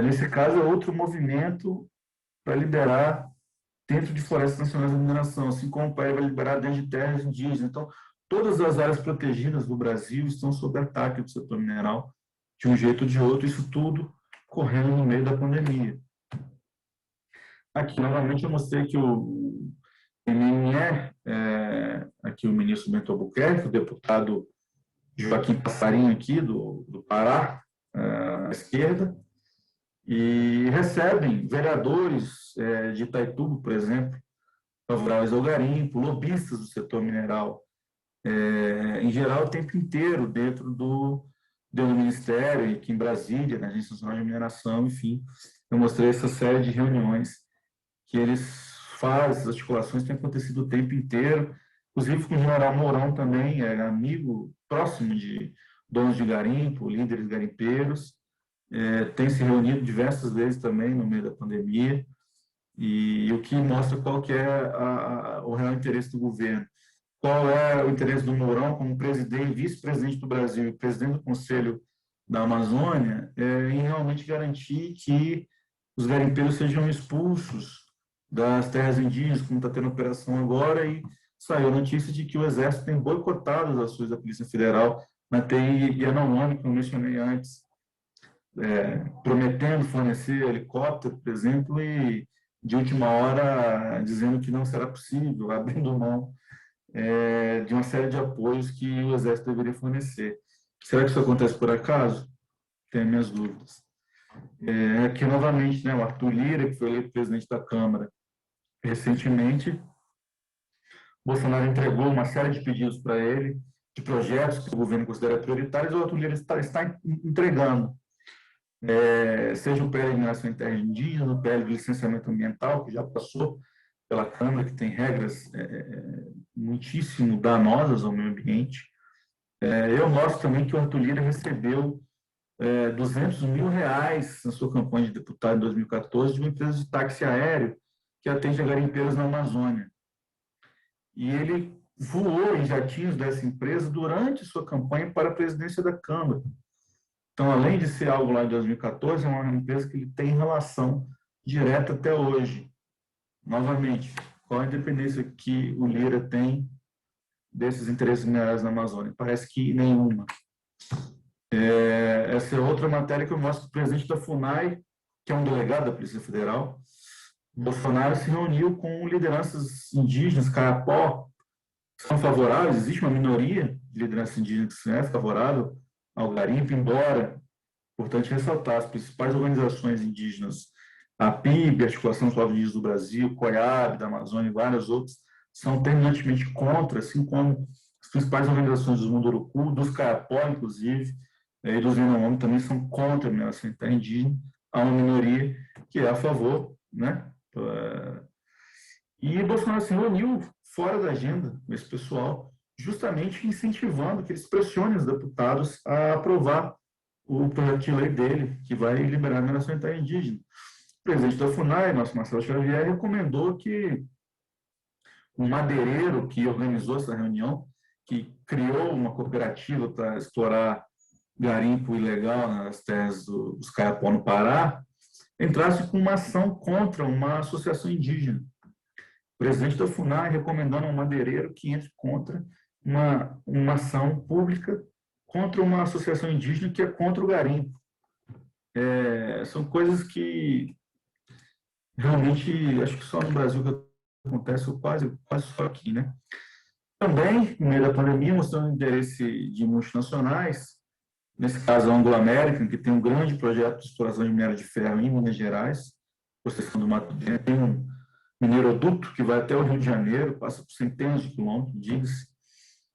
S2: Nesse caso, é outro movimento para liberar dentro de florestas nacionais de mineração, assim como o país vai liberar dentro de terras indígenas. Então, todas as áreas protegidas do Brasil estão sob ataque do setor mineral, de um jeito ou de outro, isso tudo correndo no meio da pandemia. Aqui, novamente, eu mostrei que o MME, aqui o ministro Bento Albuquerque, o deputado Joaquim Passarinho aqui, do Pará, à esquerda, e recebem vereadores de Itaituba, por exemplo, favoráveis ao garimpo, lobistas do setor mineral, em geral, o tempo inteiro dentro do Ministério, e aqui em Brasília, na Agência Nacional de Mineração, enfim, eu mostrei essa série de reuniões que eles fazem, essas articulações têm acontecido o tempo inteiro, inclusive com o general Mourão também, amigo próximo de donos de garimpo, líderes garimpeiros, tem se reunido diversas vezes também no meio da pandemia, e o que mostra qual que é o real interesse do governo. Qual é o interesse do Mourão como presidente, vice-presidente do Brasil e presidente do Conselho da Amazônia, em realmente garantir que os garimpeiros sejam expulsos das terras indígenas, como está tendo operação agora, e saiu a notícia de que o Exército tem boicotado as ações da Polícia Federal na TI Yanomami, que eu mencionei antes, prometendo fornecer helicóptero, por exemplo, e de última hora dizendo que não será possível, abrindo mão de uma série de apoios que o Exército deveria fornecer. Será que isso acontece por acaso? Tenho minhas dúvidas. Aqui, novamente, né, o Arthur Lira, que foi eleito presidente da Câmara recentemente, Bolsonaro entregou uma série de pedidos para ele, de projetos que o governo considera prioritários, o Arthur Lira está entregando. Seja o PL de mineração em terra indígena, o PL de licenciamento ambiental, que já passou pela Câmara, que tem regras muitíssimo danosas ao meio ambiente. Eu mostro também que o Arthur Lira recebeu R$200 mil na sua campanha de deputado em 2014 de uma empresa de táxi aéreo que atende a garimpeiros na Amazônia. E ele voou em jatinhos dessa empresa durante sua campanha para a presidência da Câmara. Então, além de ser algo lá em 2014, é uma empresa que ele tem relação direta até hoje. Novamente, qual a independência que o Lira tem desses interesses minerais na Amazônia? Parece que nenhuma. Essa é outra matéria que eu mostro do presidente da FUNAI, que é um delegado da Polícia Federal. Bolsonaro se reuniu com lideranças indígenas, Caiapó, que são favoráveis, existe uma minoria de liderança indígena que é favorável ao garimpo, embora, importante ressaltar, as principais organizações indígenas, a PIB, a Articulação dos Povos Indígenas do Brasil, COIAB, da Amazônia e várias outras, são terminantemente contra, assim como as principais organizações do Munduruku, dos Caiapó, inclusive, e dos Yanomami também são contra a mineração em terra indígena, há uma minoria que é a favor, né? E Bolsonaro se reuniu fora da agenda com esse pessoal, justamente incentivando que eles pressionem os deputados a aprovar o projeto de lei dele, que vai liberar a mineração em terra indígena. O presidente da FUNAI, nosso Marcelo Xavier, recomendou que o madeireiro que organizou essa reunião, que criou uma cooperativa para explorar garimpo ilegal nas terras dos Caiapó no Pará, entrasse com uma ação contra uma associação indígena. O presidente da FUNAI recomendando ao madeireiro que entre contra uma ação pública contra uma associação indígena que é contra o garimpo. São coisas que realmente acho que só no Brasil que acontece, quase só aqui, né? Também, no meio da pandemia, mostrando o interesse de multinacionais, nesse caso a Anglo American, que tem um grande projeto de exploração de minério de ferro em Minas Gerais, processando do Mato Dentro, tem um mineroduto que vai até o Rio de Janeiro, passa por centenas de quilômetros, diga-se,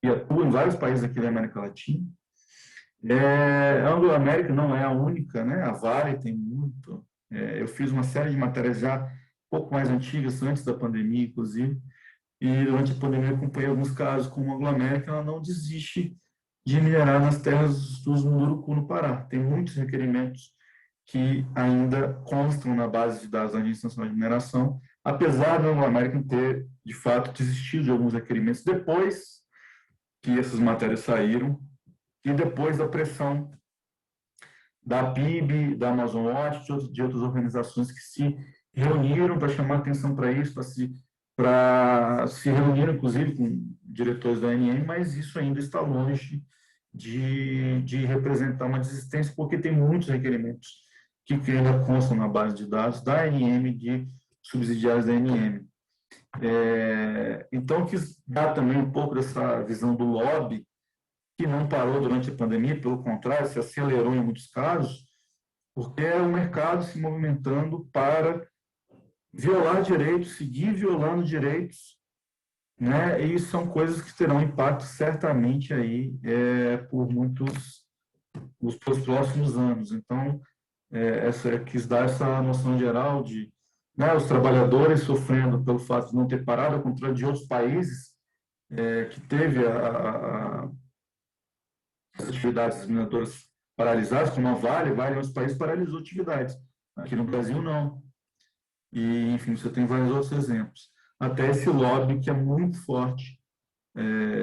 S2: e atua em vários países aqui da América Latina. A Anglo American não é a única, né? A Vale tem muito. Eu fiz uma série de matérias já um pouco mais antigas, antes da pandemia, inclusive, e durante a pandemia eu acompanhei alguns casos como a Anglo American, ela não desiste de minerar nas terras dos Munduruku no Pará. Tem muitos requerimentos que ainda constam na base de dados da Agência Nacional de Mineração, apesar da Anglo American ter, de fato, desistido de alguns requerimentos depois que essas matérias saíram e depois da pressão da PIB, da Amazon Watch, de outras organizações que se reuniram para chamar atenção para isso, para se reunir, inclusive, com diretores da ANM, mas isso ainda está longe de representar uma desistência, porque tem muitos requerimentos que ainda constam na base de dados da ANM, de subsidiários da ANM. Então, quis dar também um pouco dessa visão do lobby, que não parou durante a pandemia, pelo contrário, se acelerou em muitos casos, porque é o mercado se movimentando para violar direitos, seguir violando direitos, né? E são coisas que terão impacto certamente aí os próximos anos. Então, quis dar essa noção geral de, né, os trabalhadores sofrendo pelo fato de não ter parado, ao contrário de outros países que teve as atividades mineradoras paralisadas, como a Vale em outros países paralisou atividades. Aqui no Brasil, não. E, enfim, você tem vários outros exemplos. Até esse lobby que é muito forte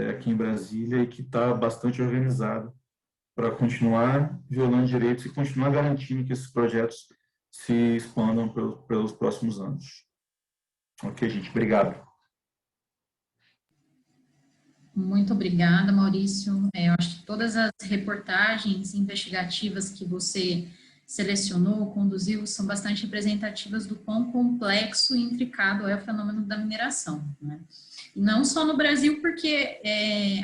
S2: aqui em Brasília e que está bastante organizado para continuar violando direitos e continuar garantindo que esses projetos se expandam pelos próximos anos. Ok, gente? Obrigado.
S1: Muito obrigada, Maurício. Eu acho que todas as reportagens investigativas que você selecionou, conduziu, são bastante representativas do quão complexo e intricado é o fenômeno da mineração, né? E não só no Brasil, porque,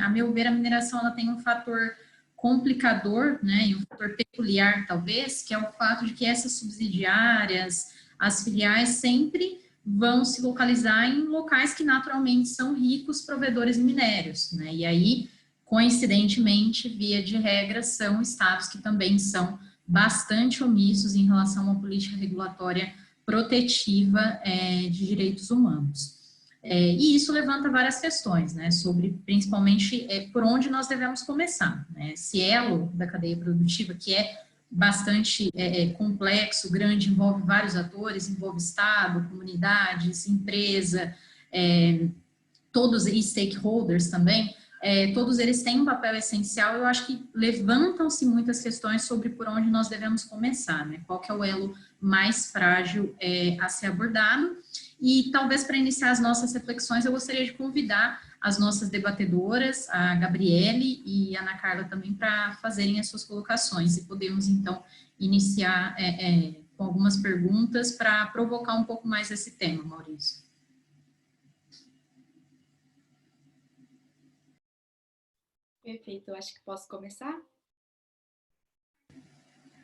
S1: a meu ver, a mineração ela tem um fator complicador, né, e um fator peculiar, talvez, que é o fato de que essas subsidiárias, as filiais, sempre vão se localizar em locais que naturalmente são ricos provedores de minérios, né? E aí, coincidentemente, via de regra, são estados que também são bastante omissos em relação a uma política regulatória protetiva de direitos humanos. E isso levanta várias questões, né, sobre principalmente por onde nós devemos começar, né? Esse elo da cadeia produtiva, que é bastante complexo, grande, envolve vários atores, envolve Estado, comunidades, empresa, todos e stakeholders também, todos eles têm um papel essencial. Eu acho que levantam-se muitas questões sobre por onde nós devemos começar, né? Qual que é o elo mais frágil a ser abordado. E talvez para iniciar as nossas reflexões, eu gostaria de convidar as nossas debatedoras, a Gabriele e a Ana Carla também, para fazerem as suas colocações. E podemos, então, iniciar com algumas perguntas para provocar um pouco mais esse tema, Maurício.
S3: Perfeito, eu acho que posso começar?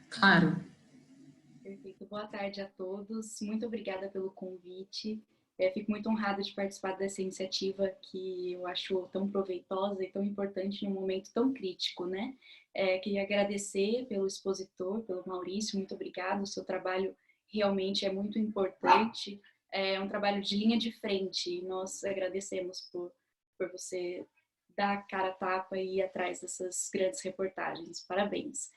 S1: Claro.
S3: Perfeito, boa tarde a todos, muito obrigada pelo convite. Fico muito honrada de participar dessa iniciativa que eu acho tão proveitosa e tão importante num momento tão crítico, né? Queria agradecer pelo expositor, pelo Maurício, muito obrigado, o seu trabalho realmente é muito importante, é um trabalho de linha de frente e nós agradecemos por você dar a cara a tapa e ir atrás dessas grandes reportagens, parabéns.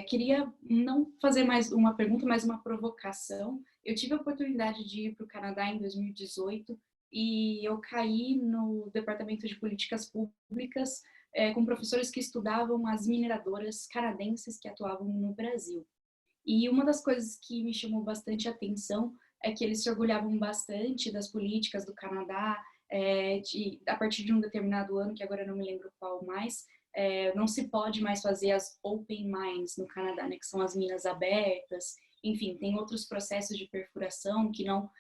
S3: Queria não fazer mais uma pergunta, mas uma provocação. Eu tive a oportunidade de ir para o Canadá em 2018 e eu caí no Departamento de Políticas Públicas com professores que estudavam as mineradoras canadenses que atuavam no Brasil. E uma das coisas que me chamou bastante atenção é que eles se orgulhavam bastante das políticas do Canadá, a partir de um determinado ano, que agora eu não me lembro qual mais, não se pode mais fazer as open mines no Canadá, né, que são as minas abertas. Enfim, tem outros processos de perfuração que não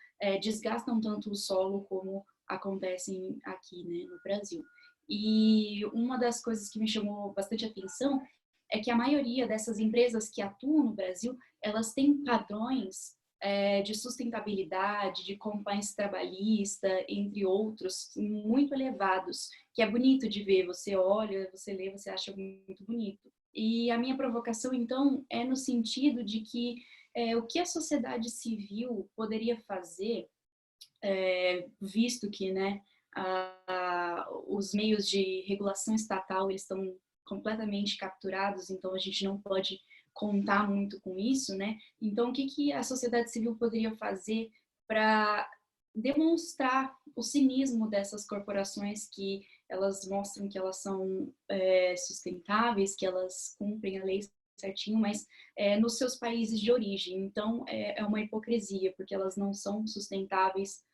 S3: desgastam tanto o solo como acontecem aqui, né, no Brasil. E uma das coisas que me chamou bastante atenção é que a maioria dessas empresas que atuam no Brasil, elas têm padrões de sustentabilidade, de compliance trabalhista, entre outros, muito elevados, que é bonito de ver, você olha, você lê, você acha muito bonito. E a minha provocação, então, é no sentido de que o que a sociedade civil poderia fazer, visto que, né, os meios de regulação estatal eles estão completamente capturados, então a gente não pode contar muito com isso, né? Então, o que a sociedade civil poderia fazer para demonstrar o cinismo dessas corporações que elas mostram que elas são sustentáveis, que elas cumprem a lei certinho, mas nos seus países de origem. Então, é uma hipocrisia, porque elas não são sustentáveis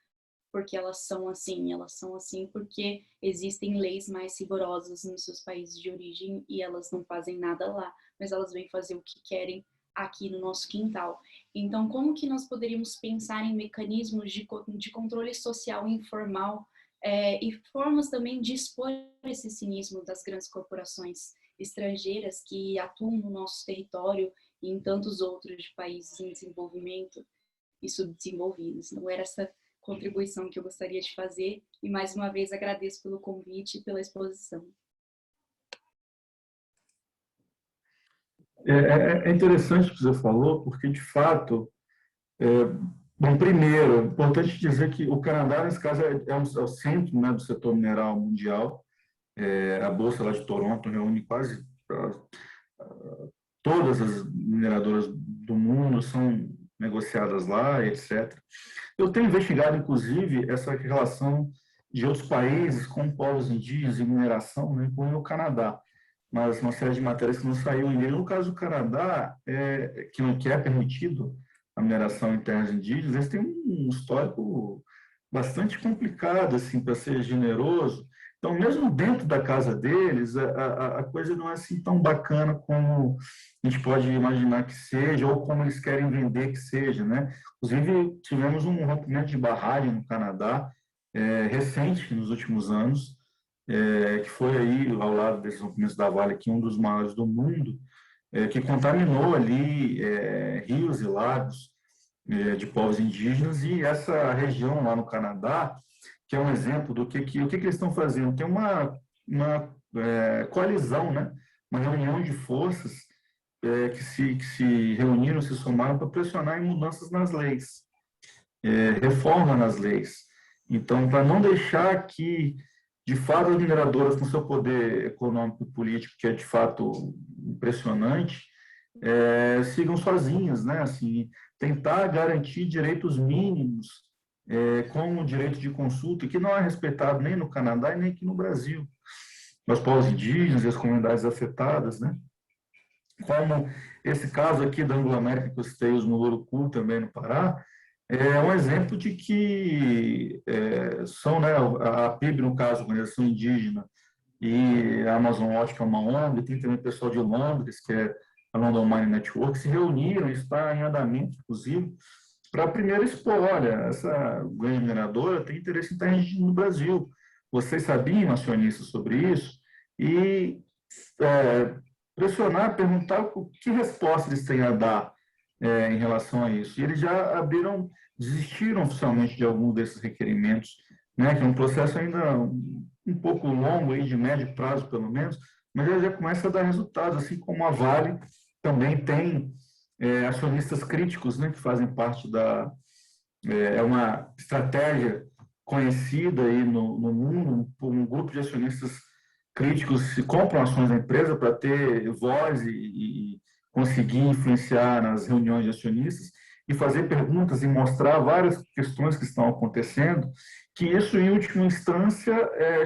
S3: porque elas são assim porque existem leis mais rigorosas nos seus países de origem e elas não fazem nada lá, mas elas vêm fazer o que querem aqui no nosso quintal. Então, como que nós poderíamos pensar em mecanismos de controle social informal e formas também de expor esse cinismo das grandes corporações estrangeiras que atuam no nosso território e em tantos outros de países em desenvolvimento e subdesenvolvidos? Não era essa contribuição que eu gostaria de fazer e mais uma vez agradeço pelo convite e pela exposição.
S2: É interessante o que você falou, porque de fato, bom, primeiro, é importante dizer que o Canadá, nesse caso, é o centro, né, do setor mineral mundial. A Bolsa lá de Toronto reúne quase todas as mineradoras do mundo, são negociadas lá, etc. Eu tenho investigado, inclusive, essa relação de outros países com povos indígenas e mineração, né, com o Canadá. Mas uma série de matérias que não saiu ainda. No caso do Canadá, que não é permitido a mineração em terras indígenas, eles têm um histórico bastante complicado, assim, para ser generoso. Então, mesmo dentro da casa deles, a coisa não é assim tão bacana como a gente pode imaginar que seja, ou como eles querem vender que seja, né? Inclusive, tivemos um rompimento de barragem no Canadá, recente, nos últimos anos, que foi aí, ao lado desses rompimentos da Vale, aqui, um dos maiores do mundo, que contaminou ali rios e lagos, de povos indígenas, e essa região lá no Canadá, que é um exemplo do o que eles estão fazendo. Tem uma coalizão, né? Uma reunião de forças que se reuniram, se somaram para pressionar em mudanças nas leis, reforma nas leis. Então, para não deixar que, de fato, as mineradoras, com seu poder econômico e político, que é de fato impressionante, sigam sozinhas, né? Assim, tentar garantir direitos mínimos, como o direito de consulta, que não é respeitado nem no Canadá e nem aqui no Brasil. Os povos indígenas e as comunidades afetadas, né? Como esse caso aqui da Anglo-América que eu citei, os Murucutu também no Pará, é um exemplo de que são, né, a PIB, no caso, a Organização Indígena, e a Amazon Watch, que é uma ONG, tem também o pessoal de Londres, que é a London Mining Network, se reuniram, está em andamento, inclusive, para primeiro expor, olha, essa grande mineradora tem interesse em estar no Brasil. Vocês sabiam, acionistas, sobre isso? E pressionar, perguntar que resposta eles têm a dar em relação a isso. E eles já desistiram oficialmente de algum desses requerimentos, né, que é um processo ainda um pouco longo, aí, de médio prazo, pelo menos, mas já começa a dar resultados, assim como a Vale também tem acionistas críticos, né, que fazem parte é uma estratégia conhecida aí no mundo, um grupo de acionistas críticos se compram ações da empresa para ter voz e conseguir influenciar nas reuniões de acionistas e fazer perguntas e mostrar várias questões que estão acontecendo, que isso, em última instância,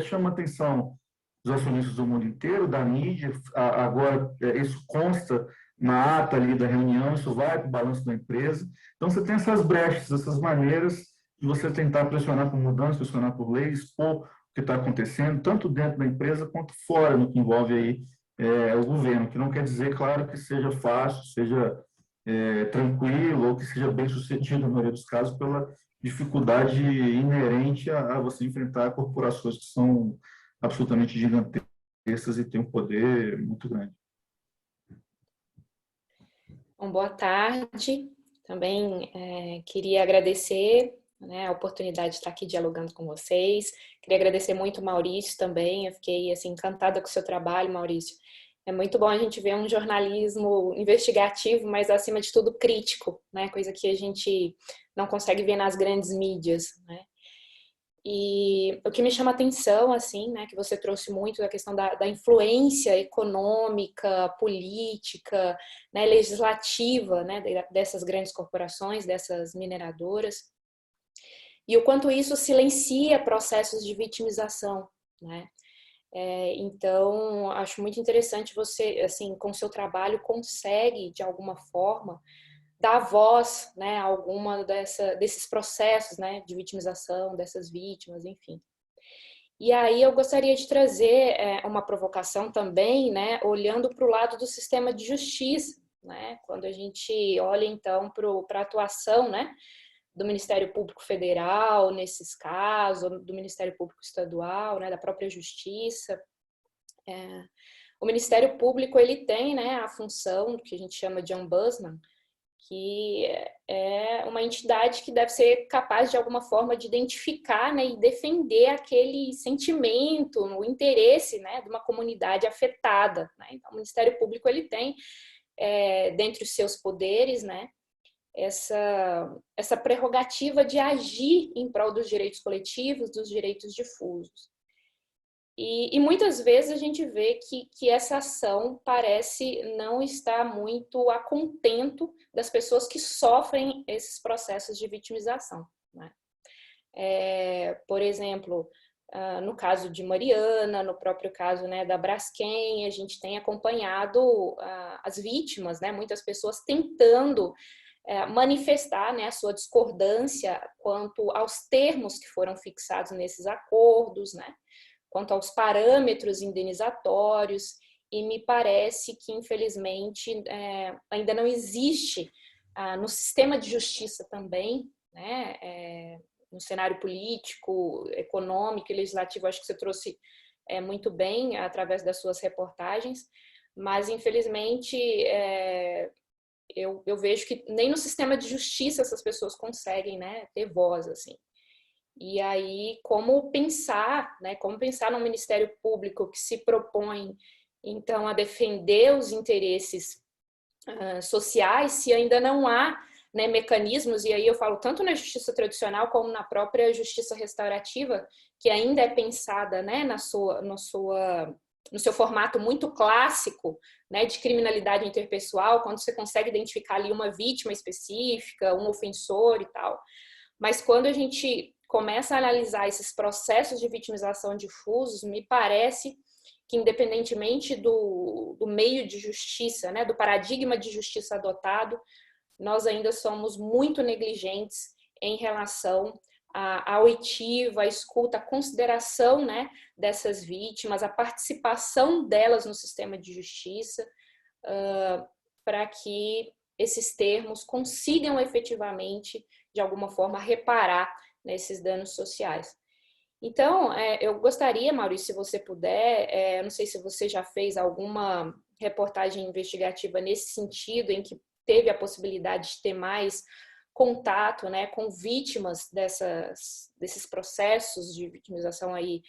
S2: chama a atenção dos acionistas do mundo inteiro, da mídia. Agora, isso consta na ata ali da reunião, isso vai para o balanço da empresa. Então, você tem essas brechas, essas maneiras de você tentar pressionar por mudança, pressionar por lei, expor o que está acontecendo, tanto dentro da empresa quanto fora, no que envolve aí o governo, que não quer dizer, claro, que seja fácil, seja tranquilo ou que seja bem sucedido, na maioria dos casos, pela dificuldade inerente a você enfrentar corporações que são absolutamente gigantescas e têm um poder muito grande.
S4: Bom, boa tarde. Também queria agradecer, né, a oportunidade de estar aqui dialogando com vocês. Queria agradecer muito o Maurício também. Eu fiquei assim, encantada com o seu trabalho, Maurício. É muito bom a gente ver um jornalismo investigativo, mas acima de tudo crítico, né? Coisa que a gente não consegue ver nas grandes mídias, né? E o que me chama atenção, assim, né, que você trouxe muito da questão da influência econômica, política, né, legislativa, né, dessas grandes corporações, dessas mineradoras, e o quanto isso silencia processos de vitimização, né? Então, acho muito interessante você, assim, com o seu trabalho, consegue, de alguma forma, dar voz, né, a alguma desses processos, né, de vitimização, dessas vítimas, enfim. E aí eu gostaria de trazer uma provocação também, né, olhando para o lado do sistema de justiça, né, quando a gente olha, então, para a atuação, né, do Ministério Público Federal nesses casos, do Ministério Público Estadual, né, da própria Justiça. O Ministério Público, ele tem, né, a função que a gente chama de ombudsman, que é uma entidade que deve ser capaz, de alguma forma, de identificar, né, e defender aquele sentimento, o interesse, né, de uma comunidade afetada, né? Então, o Ministério Público, ele tem, dentre os seus poderes, né, essa prerrogativa de agir em prol dos direitos coletivos, dos direitos difusos. E muitas vezes a gente vê que essa ação parece não estar muito a contento das pessoas que sofrem esses processos de vitimização, né? Por exemplo, no caso de Mariana, no próprio caso, né, da Braskem, a gente tem acompanhado as vítimas, né, muitas pessoas tentando manifestar, né, a sua discordância quanto aos termos que foram fixados nesses acordos, né, quanto aos parâmetros indenizatórios, e me parece que, infelizmente, ainda não existe no sistema de justiça também, né, no cenário político, econômico e legislativo, acho que você trouxe muito bem através das suas reportagens, mas, infelizmente, eu vejo que nem no sistema de justiça essas pessoas conseguem, né, ter voz, assim. E aí, como pensar, né, como pensar num Ministério Público que se propõe, então, a defender os interesses sociais, se ainda não há, né, mecanismos, e aí eu falo tanto na justiça tradicional como na própria justiça restaurativa, que ainda é pensada, né, no seu formato muito clássico, né, de criminalidade interpessoal, quando você consegue identificar ali uma vítima específica, um ofensor e tal. Mas quando a gente começa a analisar esses processos de vitimização difusos, me parece que, independentemente do meio de justiça, né, do paradigma de justiça adotado, nós ainda somos muito negligentes em relação à oitiva, à escuta, à consideração, né, dessas vítimas, a participação delas no sistema de justiça, para que esses termos consigam efetivamente, de alguma forma, reparar nesses danos sociais. Então, eu gostaria, Maurício, se você puder, eu não sei se você já fez alguma reportagem investigativa nesse sentido, em que teve a possibilidade de ter mais contato, né, com vítimas desses processos de vitimização aí,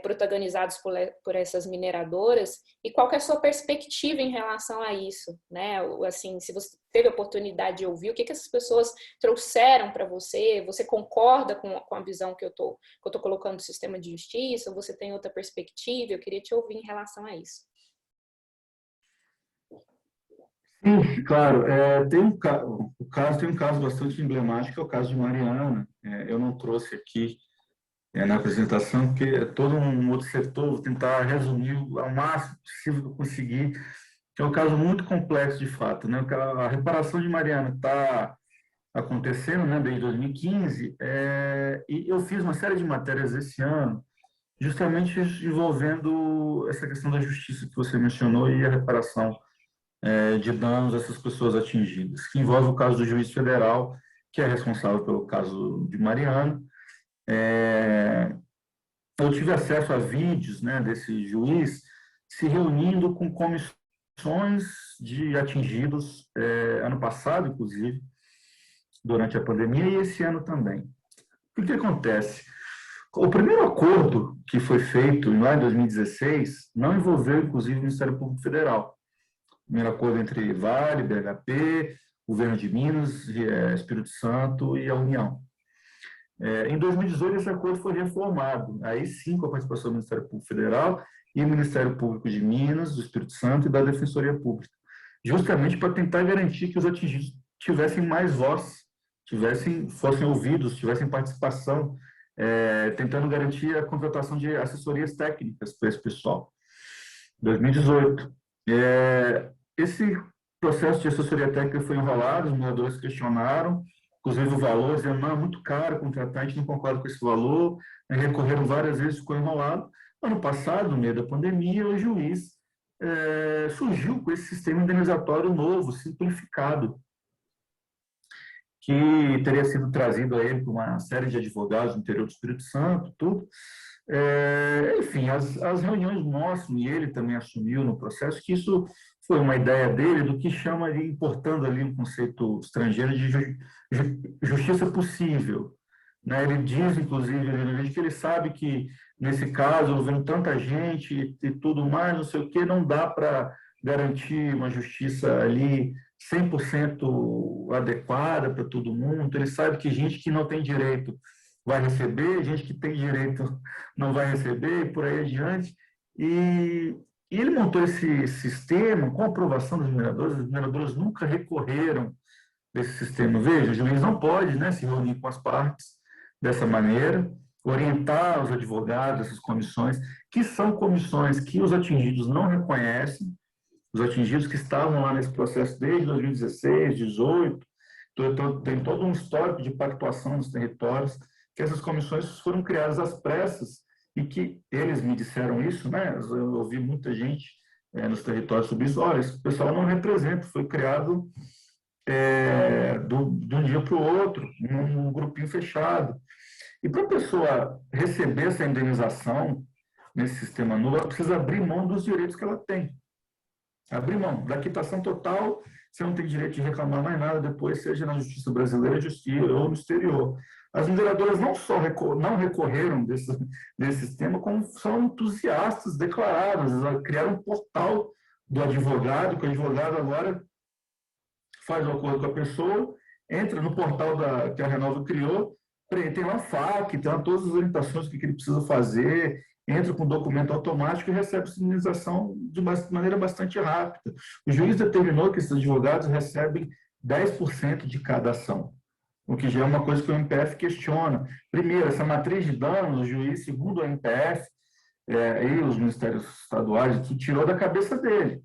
S4: protagonizados por essas mineradoras, e qual que é a sua perspectiva em relação a isso, né? Assim, se você teve a oportunidade de ouvir, o que essas pessoas trouxeram para você? Você concorda com a visão que eu tô colocando no sistema de justiça? Ou você tem outra perspectiva? Eu queria te ouvir em relação a isso.
S2: Sim, claro. Tem um caso bastante emblemático, que é o caso de Mariana. Eu não trouxe aqui na apresentação, porque é todo um outro setor, vou tentar resumir ao máximo possível que eu conseguir, que é um caso muito complexo de fato, né? A reparação de Mariana está acontecendo, né, desde 2015, e eu fiz uma série de matérias esse ano, justamente envolvendo essa questão da justiça que você mencionou e a reparação de danos a essas pessoas atingidas, que envolve o caso do juiz federal, que é responsável pelo caso de Mariana. Eu tive acesso a vídeos, né, desse juiz se reunindo com comissões de atingidos, ano passado, inclusive, durante a pandemia, e esse ano também. O que acontece? O primeiro acordo que foi feito lá em 2016 não envolveu, inclusive, o Ministério Público Federal. O primeiro acordo entre Vale, BHP, Governo de Minas, Espírito Santo e a União. Em 2018, esse acordo foi reformado, aí sim com a participação do Ministério Público Federal e o Ministério Público de Minas, do Espírito Santo e da Defensoria Pública, justamente para tentar garantir que os atingidos tivessem mais voz, fossem ouvidos, tivessem participação, tentando garantir a contratação de assessorias técnicas para esse pessoal. 2018. Esse processo de assessoria técnica foi enrolado, os mineradores questionaram, inclusive o valor, dizendo, não, é muito caro, o contratante não concorda com esse valor, recorreram várias vezes, ficou enrolado. Ano passado, no meio da pandemia, o juiz surgiu com esse sistema indenizatório novo, simplificado, que teria sido trazido a ele por uma série de advogados do interior do Espírito Santo, tudo. Enfim, as reuniões mostram, e ele também assumiu no processo, que isso foi uma ideia dele do que chama de, importando ali um conceito estrangeiro de justiça possível. Né? Ele diz, inclusive, que ele sabe que, nesse caso, vem tanta gente e tudo mais, não sei o quê, não dá para garantir uma justiça ali 100% adequada para todo mundo. Ele sabe que gente que não tem direito vai receber, gente que tem direito não vai receber, e por aí adiante. E ele montou esse sistema com a aprovação dos mineradores. Os mineradores nunca recorreram desse sistema. Veja, o juiz não pode, né, se reunir com as partes dessa maneira, orientar os advogados, essas comissões, que são comissões que os atingidos não reconhecem, os atingidos que estavam lá nesse processo desde 2016, 2018, tem todo um histórico de pactuação nos territórios, que essas comissões foram criadas às pressas e que eles me disseram isso, né? Eu ouvi muita gente nos territórios sobre isso. Olha, esse pessoal não representa, foi criado de um dia para o outro, num grupinho fechado. E para a pessoa receber essa indenização nesse sistema nulo, ela precisa abrir mão dos direitos que ela tem. Abrir mão da quitação total, você não tem direito de reclamar mais nada depois, seja na justiça brasileira, justiça ou no exterior. As mineradoras não só não recorreram desse sistema, como são entusiastas declaradas. Elas criaram um portal do advogado, que o advogado agora faz o acordo com a pessoa, entra no portal que a Renova criou, tem lá FAQ, tem lá todas as orientações que ele precisa fazer, entra com documento automático e recebe essa indenização de maneira bastante rápida. O juiz determinou que esses advogados recebem 10% de cada ação, o que já é uma coisa que o MPF questiona. Primeiro, essa matriz de danos, o juiz, segundo o MPF, e os ministérios estaduais, que tirou da cabeça dele.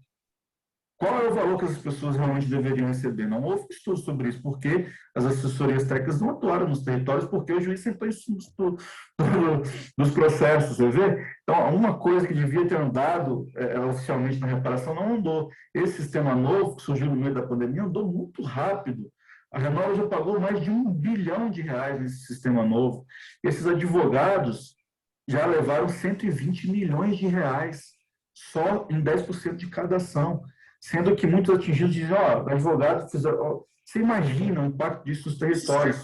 S2: Qual é o valor que as pessoas realmente deveriam receber? Não houve estudo sobre isso, porque as assessorias técnicas não atuaram nos territórios, porque o juiz sentou em cima dos processos, você vê? Então, uma coisa que devia ter andado oficialmente na reparação não andou. Esse sistema novo, que surgiu no meio da pandemia, andou muito rápido. A Renova já pagou mais de R$1 bilhão nesse sistema novo. Esses advogados já levaram R$120 milhões só em 10% de cada ação. Sendo que muitos atingidos dizem, advogado, você imagina o impacto disso nos territórios.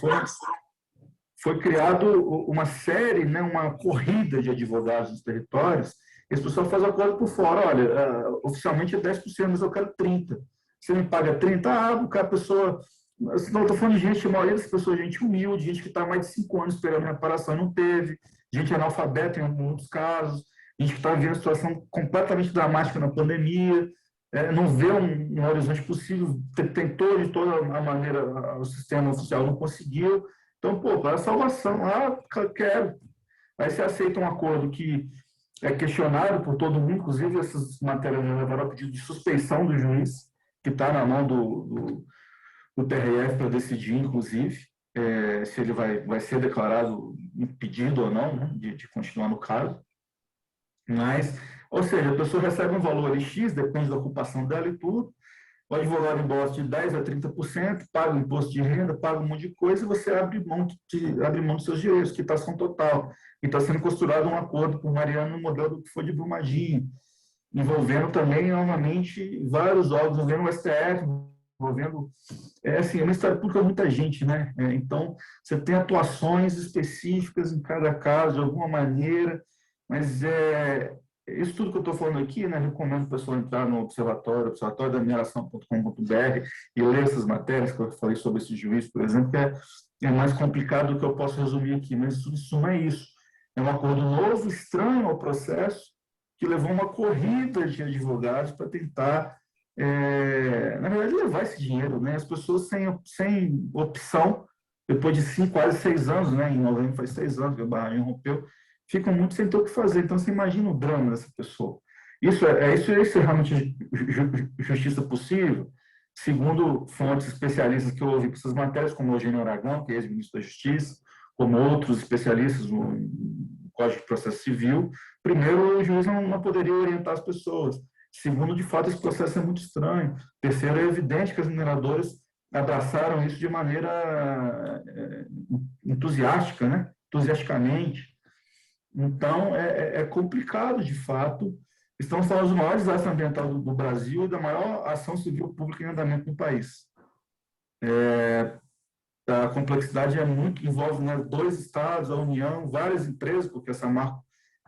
S2: Foi criado uma série, né, uma corrida de advogados nos territórios, e as pessoas fazem acordo por fora, olha, oficialmente é 10%, mas eu quero 30%. Você me paga 30%, a pessoa... Não, eu estou falando de gente, a maioria das pessoas, gente humilde, gente que está há mais de 5 anos esperando a reparação e não teve, gente analfabeta em muitos casos, gente que está vivendo uma situação completamente dramática na pandemia, não vê um horizonte possível, tentou de toda a maneira, o sistema oficial não conseguiu. Então, para a salvação, quero. Aí você aceita um acordo que é questionado por todo mundo, inclusive essas matérias já levaram a pedido de suspeição do juiz, que está na mão do TRF para decidir, inclusive, se ele vai ser declarado impedido ou não, né, de continuar no caso. Mas, ou seja, a pessoa recebe um valor X, depende da ocupação dela e tudo, o advogado embolsa de 10% a 30%, paga o imposto de renda, paga um monte de coisa, e você abre mão dos seus direitos, quitação total. E está sendo costurado um acordo com o Mariano no modelo do que foi de Brumadinho, envolvendo também, novamente, vários órgãos, envolvendo o STF, envolvendo... assim, é uma história pública, muita gente, né? Então, você tem atuações específicas em cada caso, de alguma maneira, mas isso tudo que eu estou falando aqui, né, recomendo o pessoal entrar no observatório.mineração.com.br e ler essas matérias que eu falei sobre esse juiz, por exemplo, que é mais complicado do que eu posso resumir aqui, mas isso não é isso. É um acordo novo, estranho ao processo, que levou uma corrida de advogados para tentar, na verdade, levar esse dinheiro, né? As pessoas sem opção, depois de quase 6 anos, né? Em novembro faz 6 anos que a barragem rompeu, ficam muito sem ter o que fazer. Então, você imagina o drama dessa pessoa. Isso é realmente justiça possível? Segundo fontes especialistas que eu ouvi para essas matérias, como o Eugênio Aragão, que é ex-ministro da Justiça, como outros especialistas no Código de Processo Civil, primeiro, o juiz não poderia orientar as pessoas. Segundo, de fato, esse processo é muito estranho. Terceiro, é evidente que as mineradoras abraçaram isso de maneira entusiástica, né? Entusiasticamente. Então, é complicado, de fato. Estamos falando do maior desastre ambiental do Brasil e da maior ação civil pública em andamento no país. A complexidade envolve, né, 2 estados, a União, várias empresas, porque essa marca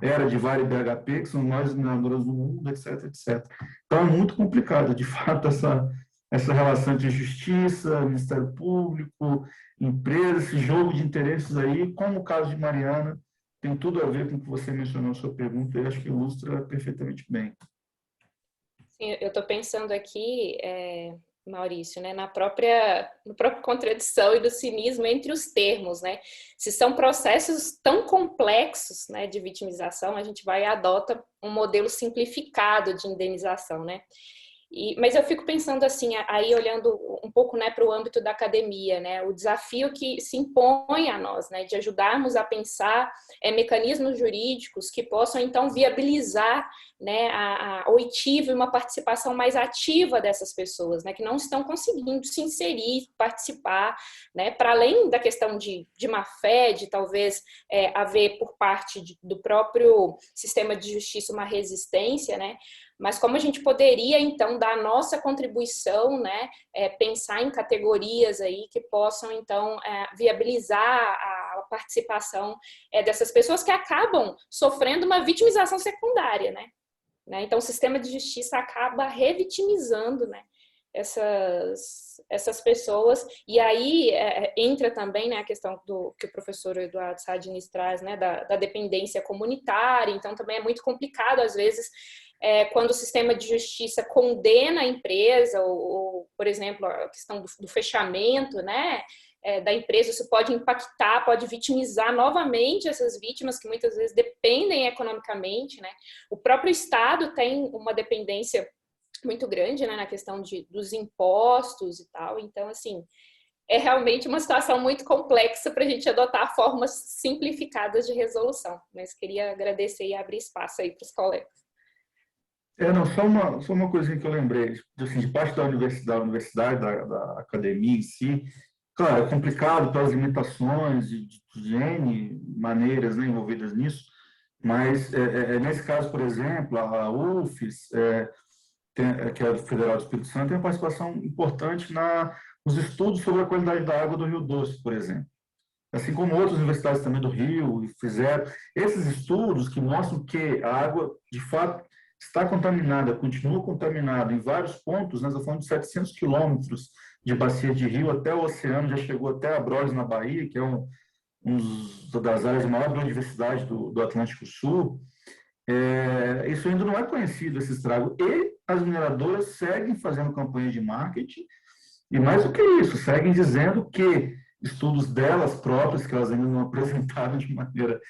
S2: era de Vale e BHP, que são maiores mineradoras do mundo, etc, etc. Então, é muito complicado, de fato, essa relação entre justiça, Ministério Público, empresa, esse jogo de interesses aí, como o caso de Mariana, tem tudo a ver com o que você mencionou na sua pergunta, e acho que ilustra perfeitamente bem.
S4: Sim, eu estou pensando aqui, Maurício, né, na própria contradição e do cinismo entre os termos, né? Se são processos tão complexos, né, de vitimização, a gente vai e adota um modelo simplificado de indenização, né? Mas eu fico pensando assim, aí olhando um pouco, né, para o âmbito da academia, né, o desafio que se impõe a nós, né, de ajudarmos a pensar mecanismos jurídicos que possam então viabilizar, né, a oitiva e uma participação mais ativa dessas pessoas, né, que não estão conseguindo se inserir, participar, né, para além da questão de má fé, de talvez haver por parte do próprio sistema de justiça uma resistência, né. mas como a gente poderia, então, dar a nossa contribuição, né, pensar em categorias aí que possam, então, viabilizar a participação dessas pessoas que acabam sofrendo uma vitimização secundária, né? Então, o sistema de justiça acaba revitimizando, né, essas pessoas, e aí entra também, né, a questão que o professor Eduardo Sadini traz, né, da dependência comunitária. Então também é muito complicado, às vezes, quando o sistema de justiça condena a empresa, ou por exemplo, a questão do fechamento, né, da empresa, isso pode impactar, pode vitimizar novamente essas vítimas que muitas vezes dependem economicamente, né. O próprio Estado tem uma dependência muito grande, né, na questão dos impostos e tal. Então, assim, é realmente uma situação muito complexa para a gente adotar formas simplificadas de resolução. Mas queria agradecer e abrir espaço aí para os colegas.
S2: Não, só uma coisinha que eu lembrei, assim, de parte da universidade, da academia em si. Claro, é complicado pelas limitações de N maneiras, né, envolvidas nisso, mas nesse caso, por exemplo, a UFES, que é a Federal do Espírito Santo, tem uma participação importante nos estudos sobre a qualidade da água do Rio Doce, por exemplo. Assim como outras universidades também do Rio fizeram esses estudos que mostram que a água, de fato, está contaminada, continua contaminada em vários pontos. Nós estamos falando de 700 quilômetros de bacia de rio até o oceano, já chegou até Abrolhos, na Bahia, que é uma das áreas de maior biodiversidade do Atlântico Sul. Isso ainda não é conhecido, esse estrago. E as mineradoras seguem fazendo campanha de marketing, e mais do que isso, seguem dizendo que estudos delas próprias, que elas ainda não apresentaram de maneira,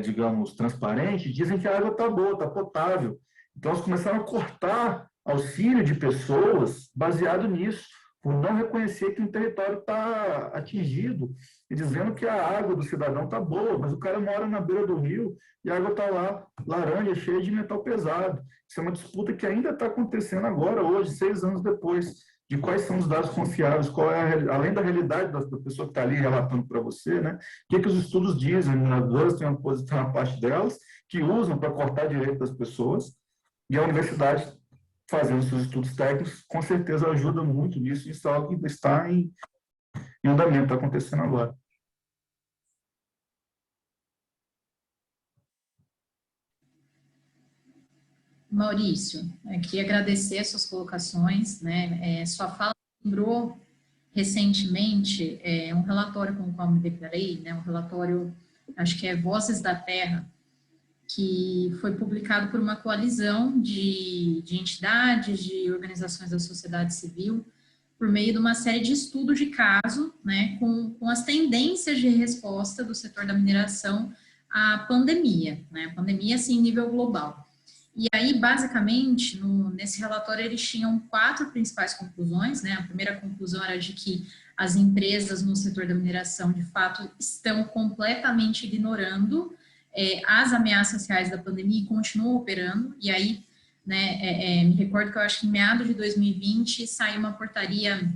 S2: digamos, transparente, dizem que a água está boa, está potável. Então, elas começaram a cortar auxílio de pessoas baseado nisso, por não reconhecer que o território está atingido, e dizendo que a água do cidadão está boa, mas o cara mora na beira do rio e a água está lá laranja, cheia de metal pesado. Isso é uma disputa que ainda está acontecendo agora, hoje, 6 anos depois, de quais são os dados confiáveis, além da realidade da pessoa que está ali relatando para você, né? O que os estudos dizem? As mineradoras têm uma posição na parte delas, que usam para cortar direito das pessoas, e a universidade, fazendo seus estudos técnicos, com certeza ajuda muito nisso, e isso é algo que está em andamento, está acontecendo agora.
S1: Maurício, eu queria agradecer as suas colocações, né? Sua fala lembrou recentemente um relatório com o qual me deparei, né? Um relatório, acho que é Vozes da Terra, que foi publicado por uma coalizão de entidades, de organizações da sociedade civil, por meio de uma série de estudos de caso, né, com as tendências de resposta do setor da mineração à pandemia, né, pandemia assim, em nível global. E aí, basicamente, nesse relatório, eles tinham 4 principais conclusões, né, a primeira conclusão era de que as empresas no setor da mineração, de fato, estão completamente ignorando as ameaças reais da pandemia e continuam operando. E aí, né, me recordo que eu acho que em meados de 2020 saiu uma portaria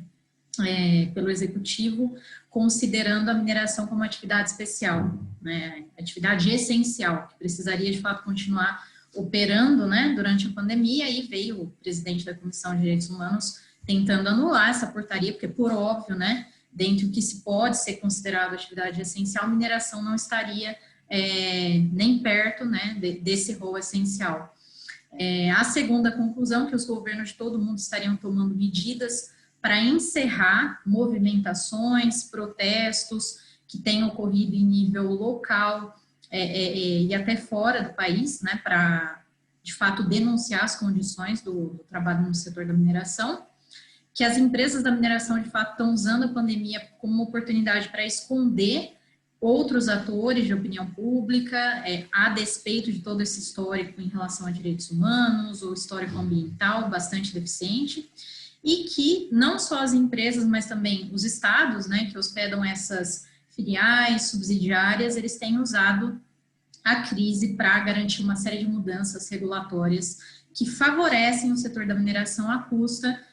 S1: pelo Executivo considerando a mineração como atividade especial, né, atividade essencial, que precisaria de fato continuar operando, né, durante a pandemia. E veio o presidente da Comissão de Direitos Humanos tentando anular essa portaria, porque por óbvio, né, dentro do que se pode ser considerado atividade essencial, mineração não estaria nem perto, né, desse rol essencial. A segunda conclusão, que os governos de todo mundo estariam tomando medidas para encerrar movimentações, protestos que tenham ocorrido em nível local e até fora do país, né, para, de fato, denunciar as condições do trabalho no setor da mineração, que as empresas da mineração, de fato, estão usando a pandemia como uma oportunidade para esconder outros atores de opinião pública, a despeito de todo esse histórico em relação a direitos humanos, ou histórico ambiental bastante deficiente, e que não só as empresas, mas também os estados, né, que hospedam essas filiais, subsidiárias, eles têm usado a crise para garantir uma série de mudanças regulatórias que favorecem o setor da mineração à custa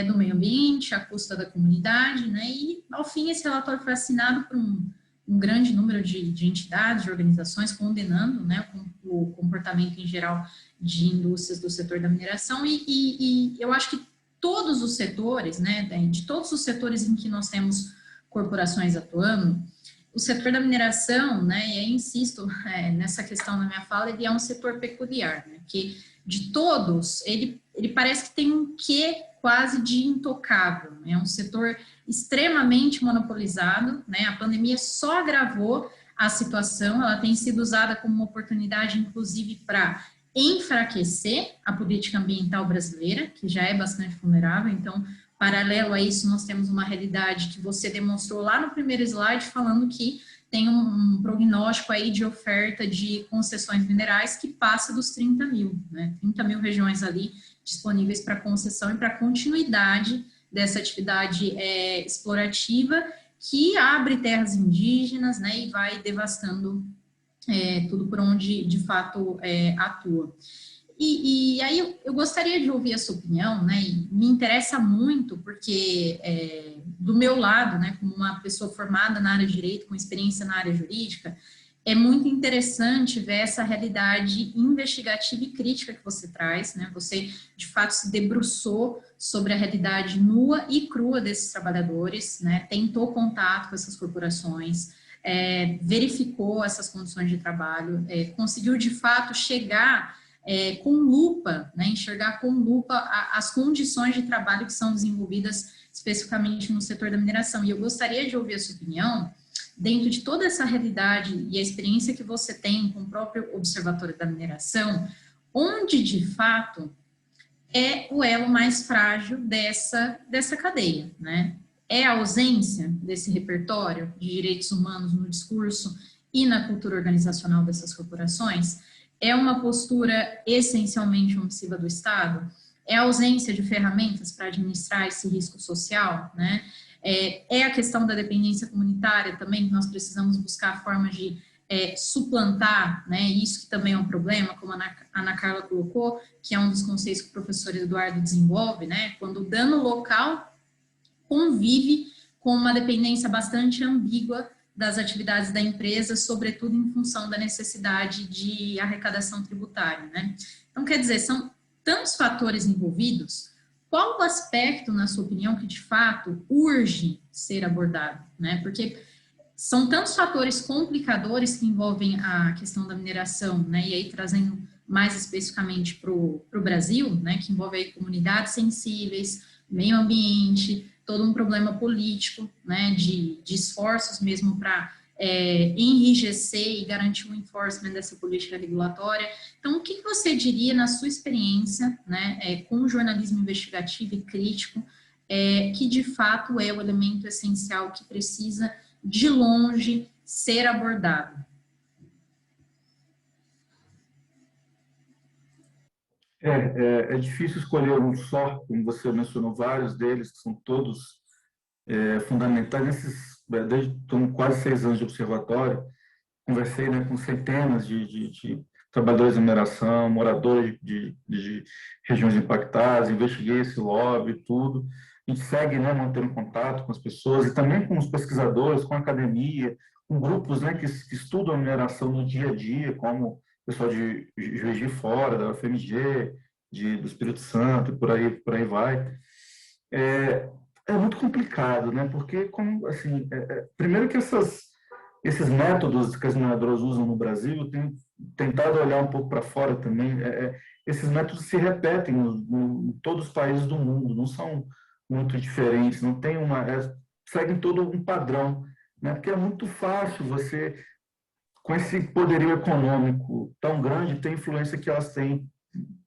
S1: do meio ambiente, à custa da comunidade, né, e ao fim esse relatório foi assinado por um grande número de entidades, de organizações condenando, né, o comportamento em geral de indústrias do setor da mineração, e eu acho que todos os setores, né, de todos os setores em que nós temos corporações atuando, o setor da mineração, né, e aí insisto nessa questão na minha fala, ele é um setor peculiar, né, que de todos, ele parece que tem um quê quase de intocável, né, é um setor extremamente monopolizado, né, a pandemia só agravou a situação, ela tem sido usada como uma oportunidade, inclusive, para enfraquecer a política ambiental brasileira, que já é bastante vulnerável. Então, paralelo a isso, nós temos uma realidade que você demonstrou lá no primeiro slide, falando que tem um prognóstico aí de oferta de concessões minerais que passa dos 30 mil, né? 30 mil regiões ali disponíveis para concessão e para continuidade dessa atividade explorativa que abre terras indígenas, né, e vai devastando tudo por onde de fato atua. E aí eu gostaria de ouvir a sua opinião, né, e me interessa muito porque do meu lado, né, como uma pessoa formada na área de direito, com experiência na área jurídica, é muito interessante ver essa realidade investigativa e crítica que você traz, né, você de fato se debruçou sobre a realidade nua e crua desses trabalhadores, né, tentou contato com essas corporações, verificou essas condições de trabalho, conseguiu de fato chegar com lupa, né, enxergar com lupa as condições de trabalho que são desenvolvidas especificamente no setor da mineração. E eu gostaria de ouvir a sua opinião, dentro de toda essa realidade e a experiência que você tem com o próprio Observatório da Mineração, onde de fato é o elo mais frágil dessa cadeia, né? É a ausência desse repertório de direitos humanos no discurso e na cultura organizacional dessas corporações? É uma postura essencialmente omissiva do Estado? É a ausência de ferramentas para administrar esse risco social, né? É a questão da dependência comunitária também, que nós precisamos buscar formas de suplantar, né? Isso que também é um problema, como a Ana Carla colocou, que é um dos conceitos que o professor Eduardo desenvolve, né? Quando o dano local convive com uma dependência bastante ambígua das atividades da empresa, sobretudo em função da necessidade de arrecadação tributária, né? Então, quer dizer, são tantos fatores envolvidos. Qual o aspecto, na sua opinião, que de fato urge ser abordado, né? Porque são tantos fatores complicadores que envolvem a questão da mineração, né? E aí trazendo mais especificamente para o Brasil, né? Que envolve aí comunidades sensíveis, meio ambiente, todo um problema político, né, de esforços mesmo para enrijecer e garantir o enforcement dessa política regulatória. Então, o que você diria na sua experiência, né, com o jornalismo investigativo e crítico, que de fato é o elemento essencial que precisa, de longe, ser abordado?
S2: É difícil escolher um só, como você mencionou, vários deles, que são todos fundamentais. Desde quase 6 anos de observatório, conversei, né, com centenas de trabalhadores de mineração, moradores de regiões impactadas, investiguei esse lobby, tudo. A gente segue, né, mantendo contato com as pessoas e também com os pesquisadores, com a academia, com grupos, né, que estudam a mineração no dia a dia, como o pessoal de Juiz de Fora, da UFMG, do Espírito Santo, e por aí vai. É muito complicado, né? Porque, como, assim, primeiro que esses métodos que as mineradoras usam no Brasil, eu tenho tentado olhar um pouco para fora também, esses métodos se repetem em todos os países do mundo, não são muito diferentes, não tem seguem todo um padrão, né? Porque é muito fácil você, com esse poderio econômico tão grande, ter a influência que elas têm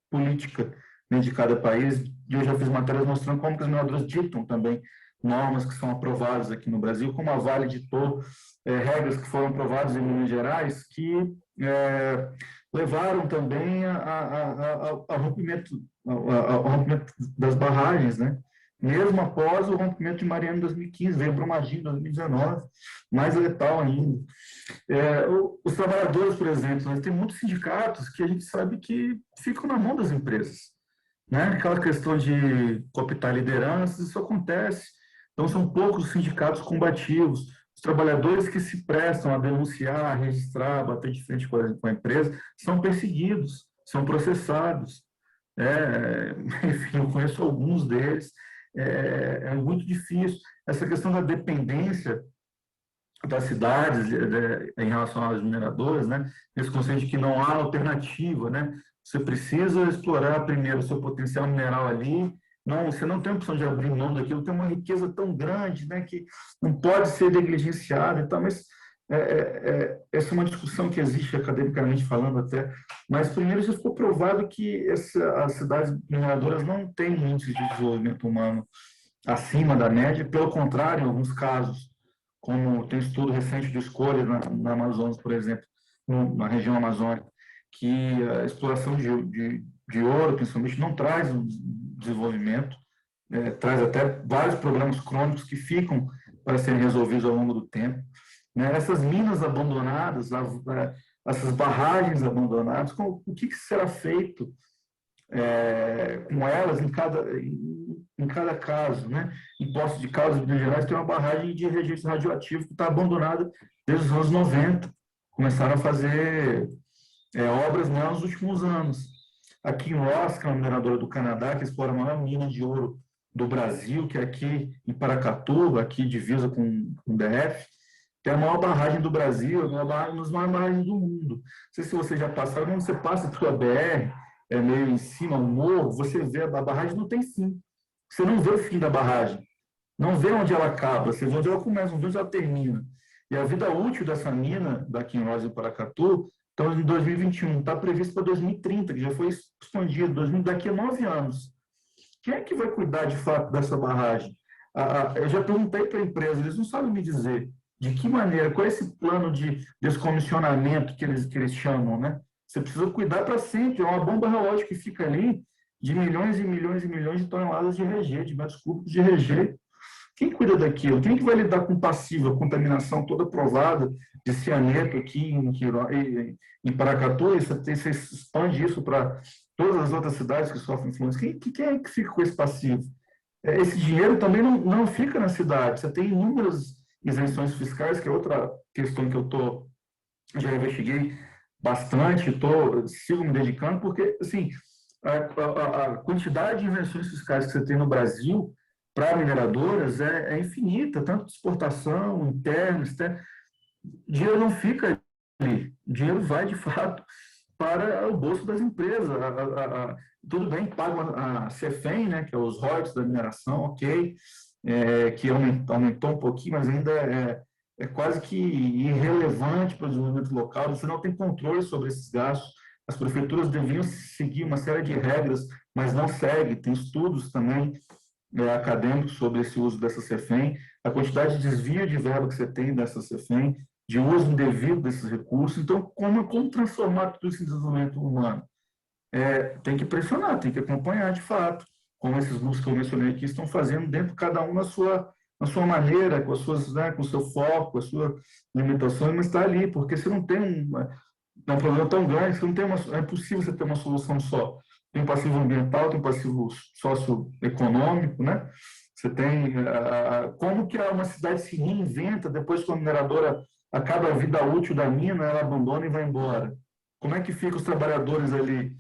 S2: política, né, de cada país. E eu já fiz matérias mostrando como que as mineradoras ditam também normas que são aprovadas aqui no Brasil, como a Vale ditou regras que foram aprovadas em Minas Gerais, que levaram também ao rompimento das barragens, né? Mesmo após o rompimento de Mariana em 2015, veio Brumadinho em 2019, mais letal ainda. Os trabalhadores, por exemplo, tem muitos sindicatos que a gente sabe que ficam na mão das empresas, né? Aquela questão de cooptar lideranças, isso acontece. Então, são poucos sindicatos combativos. os trabalhadores que se prestam a denunciar, a registrar, a bater de frente com a empresa, são perseguidos, são processados. Enfim, eu conheço alguns deles, é muito difícil. Essa questão da dependência das cidades em relação às mineradoras, né? Esse conceito de que não há alternativa, né? Você precisa explorar primeiro o seu potencial mineral ali, você não tem opção de abrir mão daquilo, tem uma riqueza tão grande, né, que não pode ser negligenciada. Então, mas essa é uma discussão que existe academicamente falando até, mas primeiro já ficou provado que as cidades mineradoras não têm um índice de desenvolvimento humano acima da média, pelo contrário, em alguns casos, como tem estudo recente de escolha na Amazonas, por exemplo, na região amazônica, que a exploração de ouro, principalmente, não traz um desenvolvimento, traz até vários problemas crônicos que ficam para serem resolvidos ao longo do tempo. Essas minas abandonadas, essas barragens abandonadas, o que será feito com elas em cada caso, né? Em Poços de Caldas, Minas Gerais, tem uma barragem de registro radioativo que está abandonada desde os anos 90. Começaram a fazer obras nela nos últimos anos. Aqui em Ross, que é uma mineradora do Canadá, que explora a maior mina de ouro do Brasil, que é aqui em Paracatu, aqui divisa com o DF, tem a maior barragem do Brasil, uma das maiores barragens do mundo. Não sei se você já passaram, quando você passa pela BR, meio em cima, um morro, você vê a barragem não tem fim. Você não vê o fim da barragem. Não vê onde ela acaba, você vê onde ela começa, não vê onde ela termina. E a vida útil dessa mina, daqui em Rosa e Paracatu, então, em 2021, está previsto para 2030, que já foi expandido, daqui a 9 anos. Quem é que vai cuidar, de fato, dessa barragem? Eu já perguntei para a empresa, eles não sabem me dizer de que maneira, qual é esse plano de descomissionamento que eles chamam, né? Você precisa cuidar para sempre, é uma bomba relógio que fica ali de milhões e milhões e milhões de toneladas de RG, de metros cúbicos de RG. Quem cuida daquilo? Quem que vai lidar com passiva, contaminação toda provada de cianeto aqui em Paracatu? Você expande isso para todas as outras cidades que sofrem influência. Quem é que fica com esse passivo? Esse dinheiro também não fica na cidade. Você tem inúmeras isenções fiscais, que é outra questão que eu já investiguei bastante, sigo me dedicando, porque assim, a quantidade de isenções fiscais que você tem no Brasil para mineradoras é infinita, tanto de exportação, interna, externa. O dinheiro não fica ali, o dinheiro vai, de fato, para o bolso das empresas. Tudo bem, pagam a CEFEM, né, que é os royalties da mineração, ok, que aumentou um pouquinho, mas ainda é quase que irrelevante para o desenvolvimento local. Você não tem controle sobre esses gastos. As prefeituras deviam seguir uma série de regras, mas não seguem. Tem estudos também acadêmicos sobre esse uso dessa CEFEM, a quantidade de desvio de verba que você tem dessa CEFEM, de uso indevido desses recursos. Então, como transformar tudo isso em desenvolvimento humano? Tem que pressionar, tem que acompanhar de fato, como esses grupos que eu mencionei aqui estão fazendo, dentro de cada um na sua maneira, com o seu foco, com as suas limitações, mas está ali, porque você não tem um problema tão grande, você não tem é impossível você ter uma solução só. Tem passivo ambiental, tem passivo socioeconômico, né? Você tem como que uma cidade se reinventa depois que a mineradora acaba a vida útil da mina, ela abandona e vai embora. Como é que ficam os trabalhadores ali?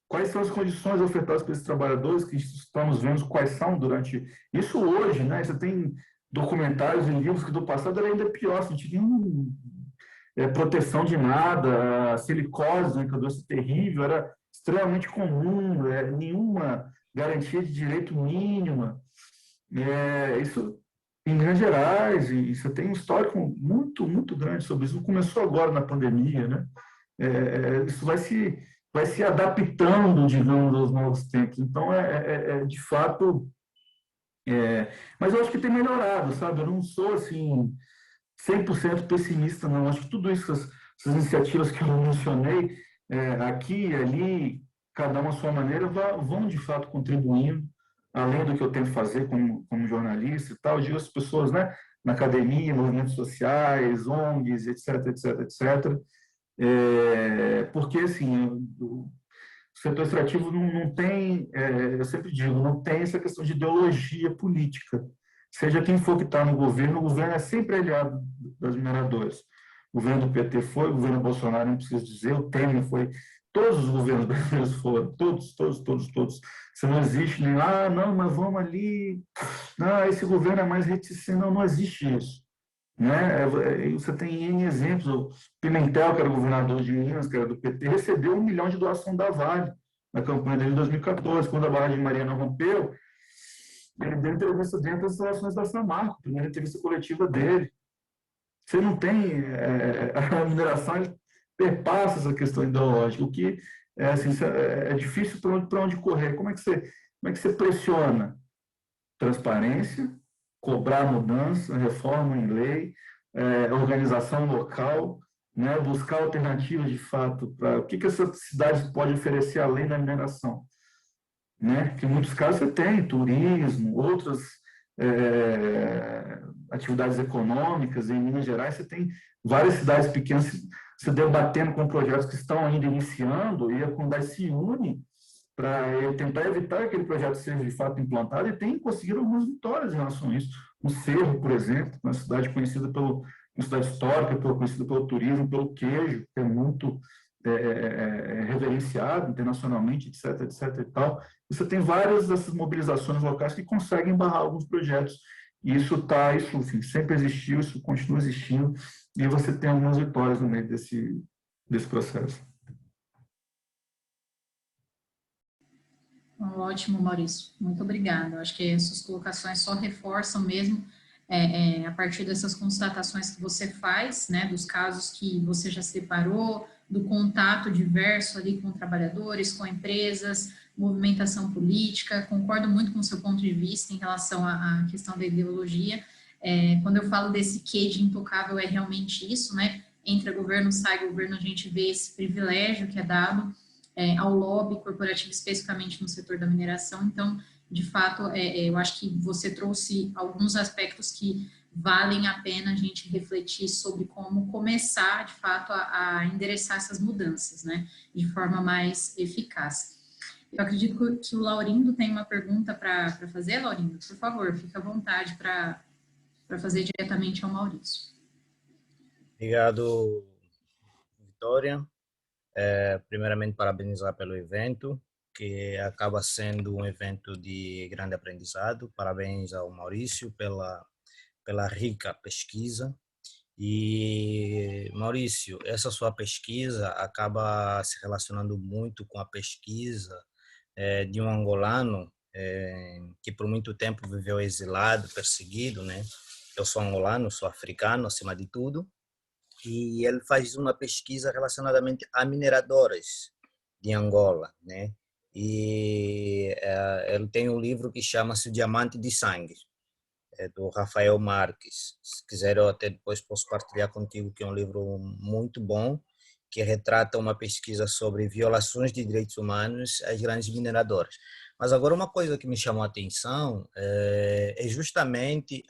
S2: Quais são as condições ofertadas para esses trabalhadores, que estamos vendo quais são durante... Isso hoje, né? Você tem documentários e livros que do passado era ainda pior, você não tinha proteção de nada, a silicose, né, que é uma doença terrível, era extremamente comum, nenhuma garantia de direito mínima. Isso em Minas Gerais, e você tem um histórico muito, muito grande sobre isso. Não começou agora na pandemia, né? Isso vai se adaptando, digamos, aos novos tempos. Então, de fato... mas eu acho que tem melhorado, sabe? Eu não sou, assim, 100% pessimista, não. Acho que tudo isso, essas iniciativas que eu mencionei, aqui e ali, cada uma à sua maneira, vão de fato contribuindo, além do que eu tento fazer como jornalista e tal. Eu digo às pessoas, né, na academia, movimentos sociais, ONGs, etc, etc, etc. Porque, assim, o setor extrativo não tem, eu sempre digo, não tem essa questão de ideologia política. seja quem for que está no governo, o governo é sempre aliado das mineradoras. O governo do PT foi, o governo Bolsonaro, não preciso dizer, o Temer foi, todos os governos brasileiros foram, todos, todos, todos, todos. Você não existe nem, não, mas vamos ali, não, esse governo é mais reticente, não, não existe isso. Né? Você tem N exemplos, o Pimentel, que era governador de Minas, que era do PT, recebeu 1 milhão de doação da Vale na campanha dele de 2014, quando a barragem de Mariana rompeu, ele deu entrevista dentro das instalações da Samarco, primeira entrevista coletiva dele. Você não tem, a mineração perpassa essa questão ideológica, o que assim, é difícil para onde correr. Como é que você pressiona? Transparência, cobrar mudança, reforma em lei, organização local, né, buscar alternativas de fato para o que essa cidade pode oferecer além da mineração. Né? Que em muitos casos você tem turismo, outras atividades econômicas. Em Minas Gerais você tem várias cidades pequenas se debatendo com projetos que estão ainda iniciando, e a comunidade se une para tentar evitar que aquele projeto seja de fato implantado, e tem conseguido algumas vitórias em relação a isso. O Cerro, por exemplo, uma cidade conhecida uma cidade histórica, conhecida pelo turismo, pelo queijo, que é muito reverenciado internacionalmente, etc, etc e tal. Você tem várias dessas mobilizações locais que conseguem barrar alguns projetos. E isso enfim, sempre existiu, isso continua existindo, e você tem algumas vitórias no meio desse processo.
S1: Ótimo, Maurício. Muito obrigada. Acho que essas colocações só reforçam mesmo, a partir dessas constatações que você faz, né, dos casos que você já se deparou, do contato diverso ali com trabalhadores, com empresas, movimentação política. Concordo muito com o seu ponto de vista em relação à questão da ideologia. Quando eu falo desse quê de intocável, é realmente isso, né? Entra governo, sai governo, a gente vê esse privilégio que é dado ao lobby corporativo, especificamente no setor da mineração. Então, de fato, eu acho que você trouxe alguns aspectos que valem a pena a gente refletir sobre como começar, de fato, a endereçar essas mudanças, né, de forma mais eficaz. Eu acredito que o Laurindo tem uma pergunta para fazer, Laurindo. Por favor, fica à vontade para fazer diretamente ao Maurício.
S5: Obrigado, Vitória. Primeiramente, parabenizar pelo evento, que acaba sendo um evento de grande aprendizado. Parabéns ao Maurício pela rica pesquisa. E, Maurício, essa sua pesquisa acaba se relacionando muito com a pesquisa de um angolano que por muito tempo viveu exilado, perseguido, né? Eu sou angolano, sou africano, acima de tudo. E ele faz uma pesquisa relacionadamente a mineradoras de Angola, né? E ele tem um livro que chama-se O Diamante de Sangue, do Rafael Marques. Se quiser, eu até depois posso partilhar contigo, que é um livro muito bom, que retrata uma pesquisa sobre violações de direitos humanos às grandes mineradoras. Mas agora uma coisa que me chamou a atenção é justamente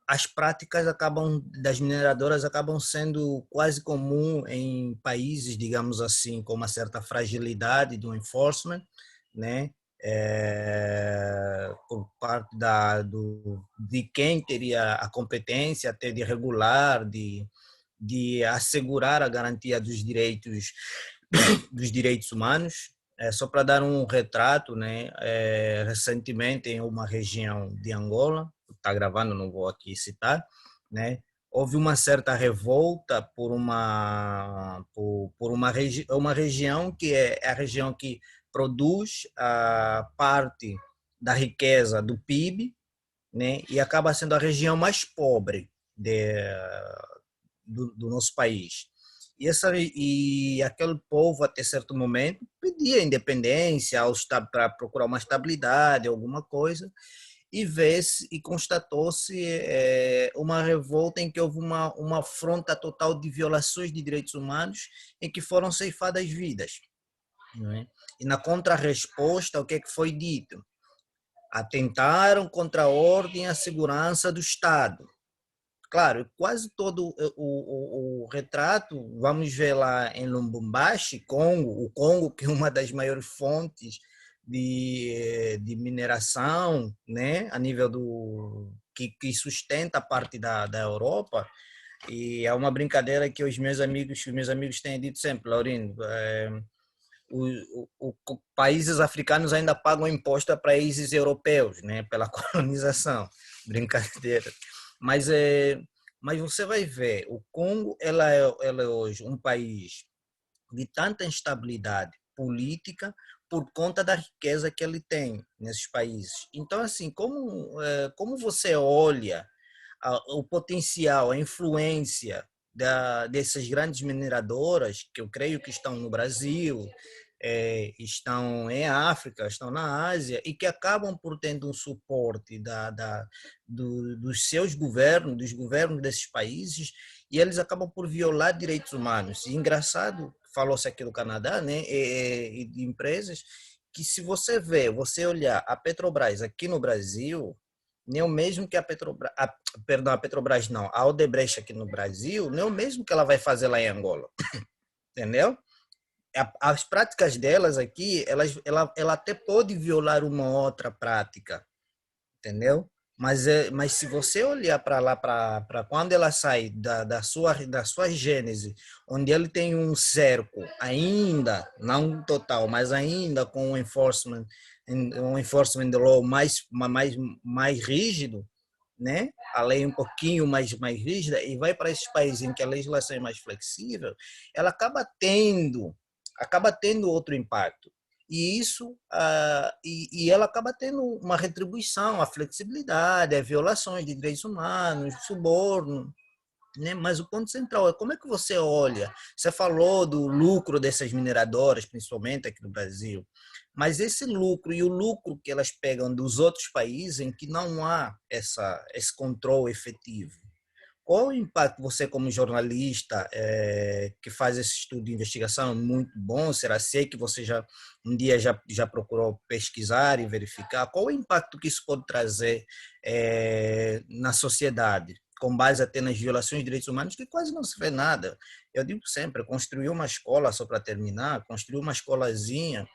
S5: as práticas das mineradoras acabam sendo quase comum em países, digamos assim, com uma certa fragilidade do enforcement, né? Por parte de quem teria a competência até de regular, de assegurar a garantia dos direitos humanos. Só para dar um retrato, né? Recentemente em uma região de Angola, está gravando, não vou aqui citar, né? Houve uma certa revolta por uma região que é a região que produz a parte da riqueza do PIB, né? E acaba sendo a região mais pobre do nosso país. E aquele povo, até certo momento, pedia independência para procurar uma estabilidade, alguma coisa, e constatou-se uma revolta em que houve uma afronta total de violações de direitos humanos, em que foram ceifadas vidas. Não é? E na contrarresposta, o que é que foi dito? Atentaram contra a ordem e a segurança do Estado. Claro, quase todo o retrato, vamos ver lá em Lubumbashi, o Congo, que é uma das maiores fontes de mineração, né, a nível do que sustenta a parte da Europa. E é uma brincadeira que os meus amigos têm dito sempre, Laurindo, países africanos ainda pagam imposto a países europeus, né, pela colonização, brincadeira. Mas você vai ver, o Congo ela é hoje um país de tanta instabilidade política por conta da riqueza que ele tem nesses países. Então, assim, como você olha o potencial, a influência dessas grandes mineradoras, que eu creio que estão no Brasil, estão em África, estão na Ásia, e que acabam por tendo um suporte dos seus governos, dos governos desses países, e eles acabam por violar direitos humanos. E engraçado, falou-se aqui do Canadá, né, e de empresas, que se você olhar a Petrobras aqui no Brasil, nem o mesmo que a Petrobras, perdão, a Petrobras não, a Odebrecht aqui no Brasil, nem o mesmo que ela vai fazer lá em Angola, entendeu? As práticas delas aqui, ela até pode violar uma outra prática, entendeu? Mas se você olhar para lá, para quando ela sai da sua gênese, onde ele tem um cerco ainda, não total, mas ainda com um enforcement law mais rígido, né? A lei um pouquinho mais rígida, e vai para esses países em que a legislação é mais flexível, ela acaba tendo outro impacto. E isso e ela acaba tendo uma retribuição, a flexibilidade, as violações de direitos humanos, suborno, né? Mas o ponto central é como é que você olha. Você falou do lucro dessas mineradoras, principalmente aqui no Brasil, mas esse lucro e o lucro que elas pegam dos outros países em que não há esse controle efetivo. Qual o impacto você, como jornalista, que faz esse estudo de investigação muito bom, será sei que você um dia já procurou pesquisar e verificar, qual o impacto que isso pode trazer na sociedade, com base até nas violações de direitos humanos, que quase não se vê nada. Eu digo sempre, construir uma escola, só para terminar, construir uma escolazinha,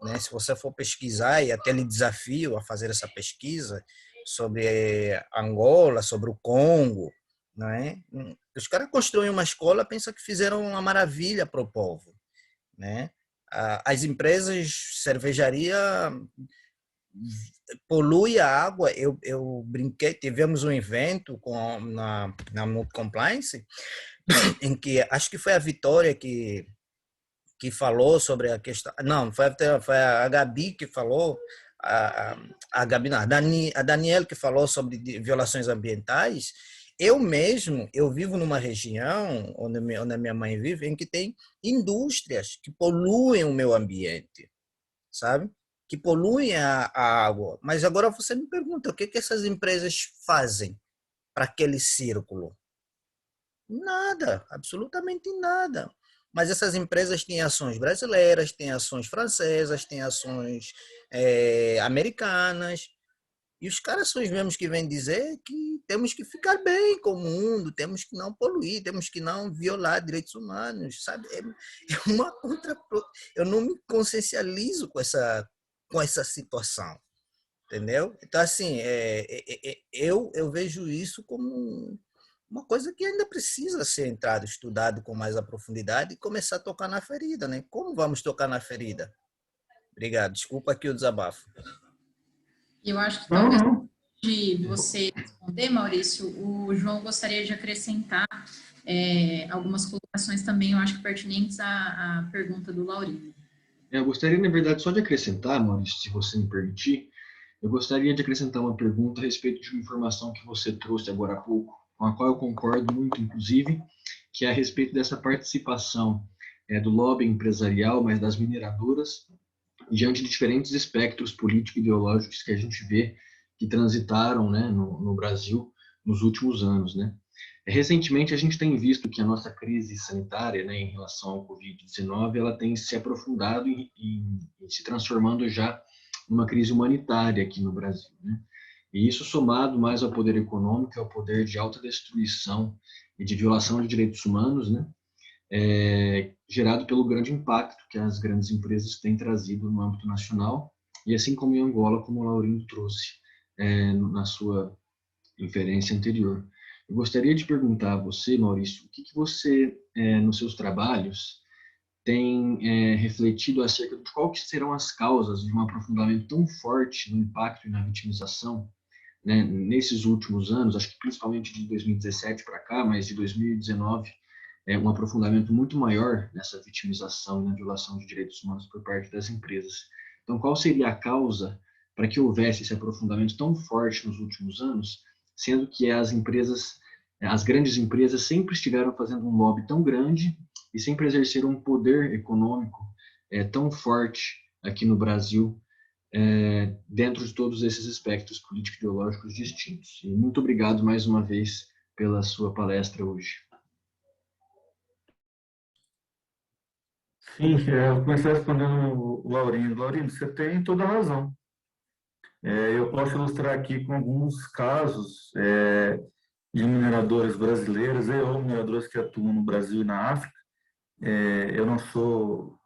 S5: né, se você for pesquisar, e até lhe desafio a fazer essa pesquisa sobre Angola, sobre o Congo, não é? Os caras constroem uma escola, pensam que fizeram uma maravilha para o povo, né? As empresas, cervejaria polui a água. Eu brinquei, tivemos um evento na Multicompliance, em que acho que foi a Vitória que falou sobre a questão. Não, foi a Gabi que falou, a Gabi, não, a Daniela que falou sobre violações ambientais. Eu vivo numa região onde a minha mãe vive, em que tem indústrias que poluem o meu ambiente, sabe? Que poluem a água. Mas agora você me pergunta, o que essas empresas fazem para aquele círculo? Nada, absolutamente nada. Mas essas empresas têm ações brasileiras, têm ações francesas, têm ações americanas. E os caras são os mesmos que vêm dizer que temos que ficar bem com o mundo, temos que não poluir, temos que não violar direitos humanos, sabe? É uma contra... Eu não me consciencializo com essa situação, entendeu? Então, assim, eu vejo isso como uma coisa que ainda precisa ser estudado com mais profundidade e começar a tocar na ferida, né? Como vamos tocar na ferida? Obrigado, desculpa aqui o desabafo.
S1: Eu acho que talvez de você responder, Maurício, o João gostaria de acrescentar algumas colocações também, eu acho que pertinentes à pergunta do Laurindo.
S6: Eu gostaria, na verdade, só de acrescentar, Maurício, se você me permitir, eu gostaria de acrescentar uma pergunta a respeito de uma informação que você trouxe agora há pouco, com a qual eu concordo muito, inclusive, que é a respeito dessa participação do lobby empresarial, mas das mineradoras, diante de diferentes espectros político-ideológicos que a gente vê que transitaram, né, no Brasil nos últimos anos, né? Recentemente, a gente tem visto que a nossa crise sanitária, né, em relação ao Covid-19, ela tem se aprofundado e se transformando já numa crise humanitária aqui no Brasil, né? E isso somado mais ao poder econômico, ao poder de autodestruição e de violação de direitos humanos, né? Gerado pelo grande impacto que as grandes empresas têm trazido no âmbito nacional e assim como em Angola, como o Laurindo trouxe na sua inferência anterior. Eu gostaria de perguntar a você, Maurício, o que você, nos seus trabalhos, tem refletido acerca de quais serão as causas de um aprofundamento tão forte no impacto e na vitimização, né, nesses últimos anos, acho que principalmente de 2017 para cá, mas de 2019, um aprofundamento muito maior nessa vitimização e na violação de direitos humanos por parte das empresas. Então, qual seria a causa para que houvesse esse aprofundamento tão forte nos últimos anos, sendo que as grandes empresas sempre estiveram fazendo um lobby tão grande e sempre exerceram um poder econômico tão forte aqui no Brasil, dentro de todos esses aspectos político-ideológicos distintos. E muito obrigado mais uma vez pela sua palestra hoje.
S2: Sim, eu comecei respondendo o Laurindo. Laurindo, você tem toda a razão. Eu posso ilustrar aqui com alguns casos de mineradoras brasileiras ou mineradoras que atuam no Brasil e na África. Eu não sou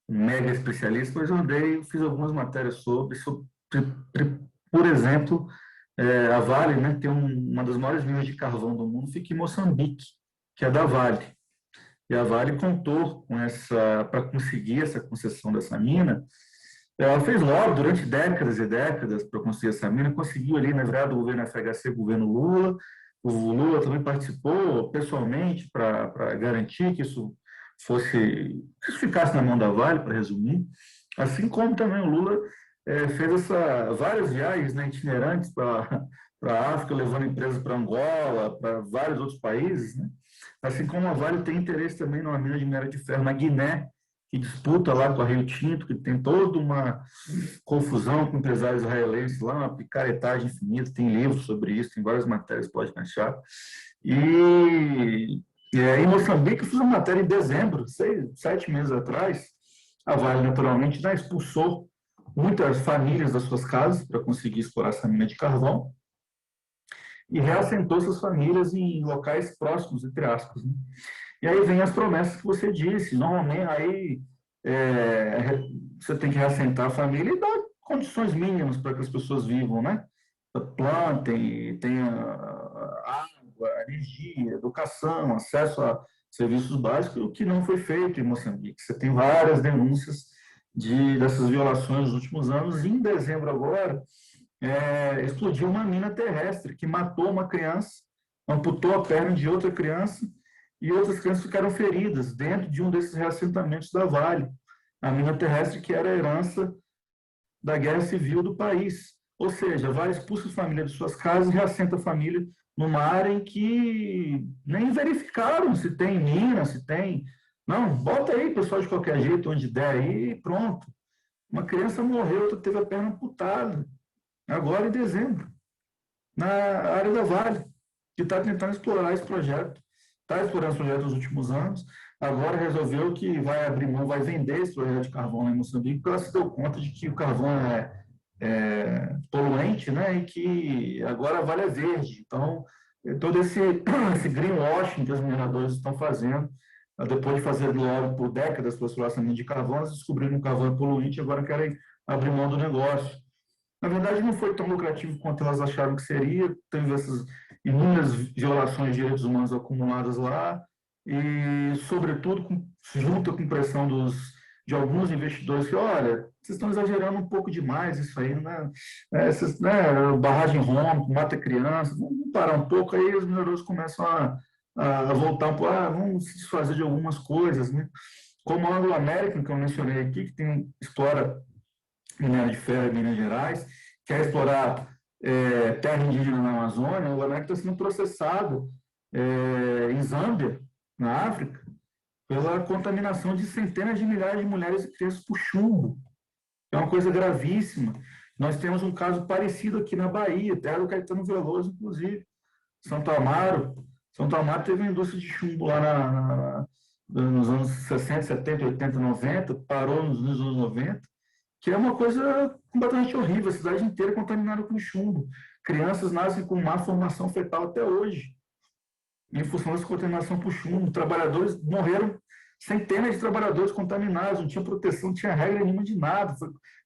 S2: um mega especialista, mas eu fiz algumas matérias sobre por exemplo, a Vale, né, tem uma das maiores minas de carvão do mundo, fica em Moçambique, que é da Vale. E a Vale contou com para conseguir essa concessão dessa mina. Ela fez lobby durante décadas e décadas para conseguir essa mina, conseguiu ali, na verdade, o governo FHC, o governo Lula. O Lula também participou pessoalmente para garantir que isso ficasse na mão da Vale, para resumir. Assim como também o Lula fez várias viagens, né, itinerantes para a África, levando empresas para Angola, para vários outros países, né? Assim como a Vale tem interesse também numa mina de minério de ferro na Guiné, que disputa lá com a Rio Tinto, que tem toda uma confusão com empresários israelenses lá, uma picaretagem infinita, tem livros sobre isso, tem várias matérias, pode achar. E em Moçambique, eu fiz uma matéria em dezembro, 7 meses atrás. A Vale, naturalmente, já expulsou muitas famílias das suas casas para conseguir explorar essa mina de carvão e reassentou essas famílias em locais próximos, entre aspas, né? E aí vem as promessas que você disse. Normalmente, aí você tem que reassentar a família e dar condições mínimas para que as pessoas vivam, né? Plantem, tenham água, energia, educação, acesso a serviços básicos, o que não foi feito em Moçambique. Você tem várias denúncias dessas violações nos últimos anos. E em dezembro agora, explodiu uma mina terrestre que matou uma criança, amputou a perna de outra criança e outras crianças ficaram feridas dentro de um desses reassentamentos da Vale. A mina terrestre que era a herança da guerra civil do país. Ou seja, a Vale expulsa a família de suas casas e reassenta a família numa área em que nem verificaram se tem mina, se tem... Não, bota aí, pessoal, de qualquer jeito, onde der aí, e pronto. Uma criança morreu, outra teve a perna amputada. Agora em dezembro, na área da Vale, que está tentando explorar esse projeto. Está explorando esse projeto nos últimos anos, agora resolveu que vai abrir mão, vai vender esse projeto de carvão lá em Moçambique, porque ela se deu conta de que o carvão é poluente, né, e que agora a Vale é verde. Então, todo esse greenwashing que os mineradores estão fazendo, depois de fazer lobby por décadas para exploração de carvão, eles descobriram que o carvão é poluente e agora querem abrir mão do negócio. Na verdade, não foi tão lucrativo quanto elas acharam que seria. Teve essas inúmeras violações de direitos humanos acumuladas lá e, sobretudo, junto com pressão de alguns investidores que, olha, vocês estão exagerando um pouco demais isso aí, né? Barragem rompe, mata criança, vamos parar um pouco. Aí os mineradores começam a voltar um pouco, vamos se desfazer de algumas coisas, né? Como a Anglo American, que eu mencionei aqui, que explora minério de ferro em Minas Gerais, quer explorar terra indígena na Amazônia. O América está sendo processado em Zâmbia, na África, pela contaminação de centenas de milhares de mulheres e crianças por chumbo. É uma coisa gravíssima. Nós temos um caso parecido aqui na Bahia, terra do Caetano Veloso, inclusive. Santo Amaro teve uma indústria de chumbo lá nos anos 60, 70, 80, 90, parou nos anos 90, que é uma coisa completamente horrível, a cidade inteira contaminada com chumbo. Crianças nascem com má formação fetal até hoje, em função dessa contaminação por chumbo. Trabalhadores morreram centenas de trabalhadores contaminados, não tinha proteção, não tinha regra nenhuma de nada.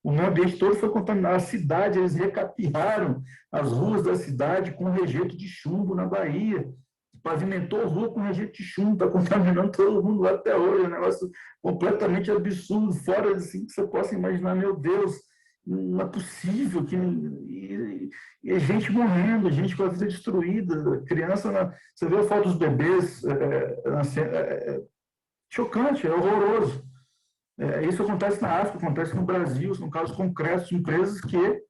S2: O meio ambiente todo foi contaminado. A cidade, eles recapearam as ruas da cidade com rejeito de chumbo na Bahia. Pavimentou a rua com rejeito de chumbo, está contaminando todo mundo lá até hoje. É um negócio completamente absurdo, fora assim que você possa imaginar, meu Deus, não é possível. E gente morrendo, gente com a vida destruída, criança, você vê a foto dos bebês, chocante, é horroroso. Isso acontece na África, acontece no Brasil, são casos concretos de empresas que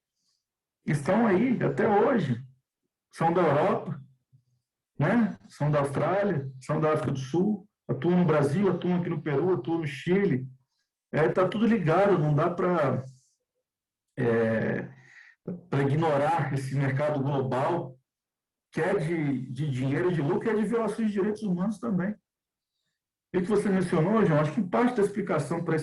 S2: estão aí até hoje, são da Europa, né? São da Austrália, são da África do Sul, atuam no Brasil, atuam aqui no Peru, atuam no Chile. Está tudo ligado, não dá para ignorar esse mercado global que é de dinheiro, de lucro, e é de violações de direitos humanos também. O que você mencionou, João, acho que parte da explicação para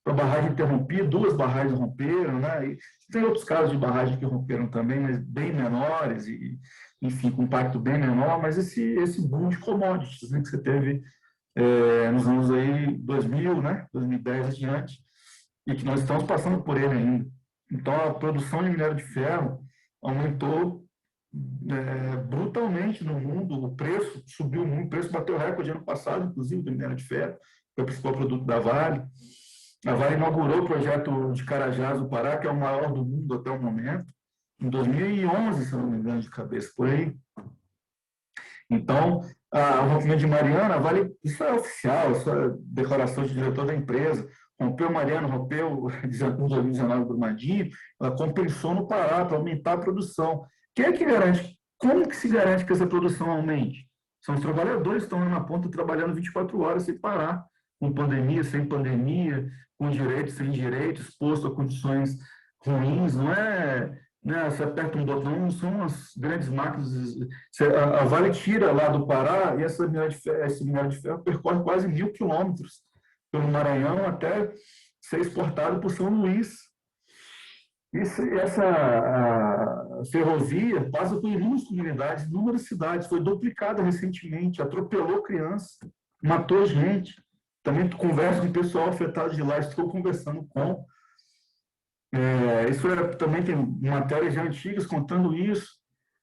S2: a barragem ter rompido, 2 barragens romperam, né? E tem outros casos de barragem que romperam também, mas bem menores, e, enfim, com impacto bem menor, mas esse boom de commodities, né, que você teve nos anos aí 2000, né? 2010 adiante, e que nós estamos passando por ele ainda. Então, a produção de minério de ferro aumentou brutalmente no mundo, o preço subiu muito, o preço bateu recorde ano passado, inclusive, do minério de ferro, que é o principal produto da Vale. A Vale inaugurou o projeto de Carajás, no Pará, que é o maior do mundo até o momento, em 2011, se não me engano, de cabeça, por aí. Então, o rompimento de Mariana, a Vale, isso é oficial, isso é declaração de diretor da empresa. Rompeu Mariana, rompeu em 2019 Brumadinho, ela compensou no Pará para aumentar a produção. Quem é que garante? Como que se garante que essa produção aumente? São os trabalhadores que estão na ponta trabalhando 24 horas sem parar, com pandemia, sem pandemia, com direitos, sem direitos, exposto a condições ruins. Não é, né, você aperta um botão, não são as grandes máquinas. A Vale tira lá do Pará e esse minério de ferro percorre quase 1.000 quilômetros pelo Maranhão até ser exportado por São Luís. Essa ferrovia passa por inúmeras comunidades, inúmeras cidades, foi duplicada recentemente, atropelou criança, matou gente. Também converso com o pessoal afetado de lá, estou conversando com. Também tem matérias já antigas contando isso.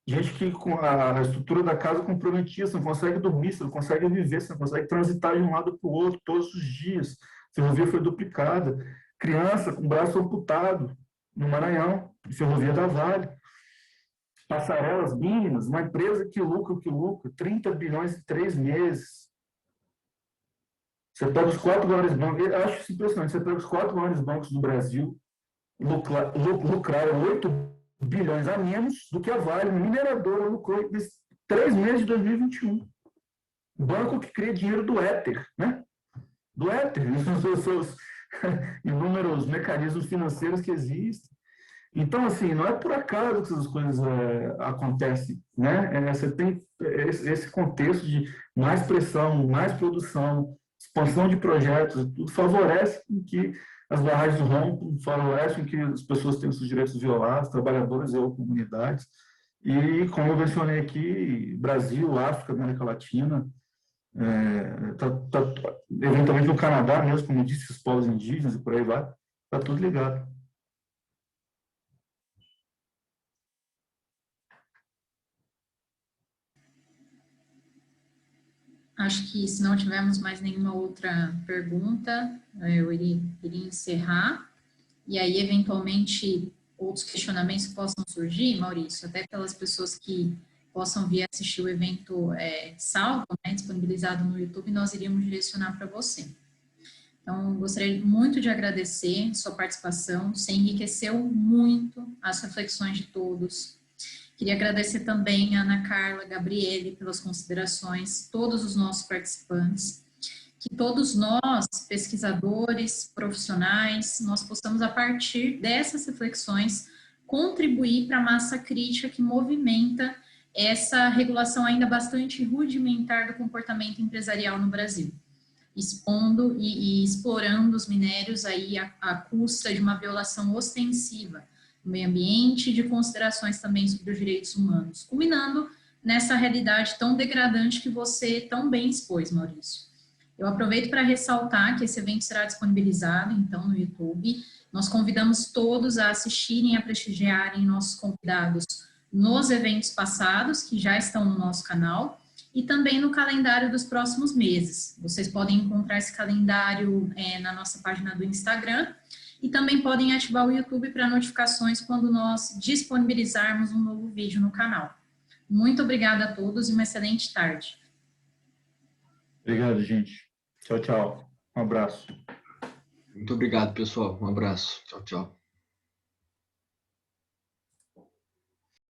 S2: Gente que com a estrutura da casa comprometida, você não consegue dormir, você não consegue viver, você não consegue transitar de um lado para o outro todos os dias. A ferrovia foi duplicada. Criança com braço amputado no Maranhão, ferrovia da Vale. Passarelas mínimas, uma empresa que lucra, 30 bilhões em 3 meses. Você pega os 4 maiores bancos, eu acho isso impressionante, você pega os 4 maiores bancos do Brasil, lucraram 8 bilhões a menos do que a Vale, mineradora, lucrou nesses 3 meses de 2021. Banco que cria dinheiro do éter, né? Do éter, os seus inúmeros mecanismos financeiros que existem. Então, assim, não é por acaso que essas coisas acontecem, né? Você tem esse contexto de mais pressão, mais produção, expansão de projetos, tudo favorece que as barragens rompam, favorecem que as pessoas tenham seus direitos violados, trabalhadores ou comunidades. E, como eu mencionei aqui, Brasil, África, América Latina, eventualmente no Canadá mesmo, como eu disse, os povos indígenas e por aí vai, está tudo ligado.
S1: Acho que, se não tivermos mais nenhuma outra pergunta, eu iria encerrar. E aí, eventualmente, outros questionamentos possam surgir, Maurício, até pelas pessoas que possam vir assistir o evento salvo, né, disponibilizado no YouTube, nós iríamos direcionar para você. Então, gostaria muito de agradecer sua participação, você enriqueceu muito as reflexões de todos. Queria agradecer também a Ana Carla, Gabriele, pelas considerações, todos os nossos participantes, que todos nós, pesquisadores, profissionais, nós possamos, a partir dessas reflexões, contribuir para a massa crítica que movimenta essa regulação ainda bastante rudimentar do comportamento empresarial no Brasil, expondo e explorando os minérios aí à custa de uma violação ostensiva do meio ambiente e de considerações também sobre os direitos humanos, culminando nessa realidade tão degradante que você tão bem expôs, Maurício. Eu aproveito para ressaltar que esse evento será disponibilizado, então, no YouTube. Nós convidamos todos a assistirem e a prestigiarem nossos convidados nos eventos passados, que já estão no nosso canal, e também no calendário dos próximos meses. Vocês podem encontrar esse calendário na nossa página do Instagram, e também podem ativar o YouTube para notificações quando nós disponibilizarmos um novo vídeo no canal. Muito obrigada a todos e uma excelente tarde.
S2: Obrigado, gente. Tchau, tchau. Um abraço.
S6: Muito obrigado, pessoal. Um abraço. Tchau, tchau.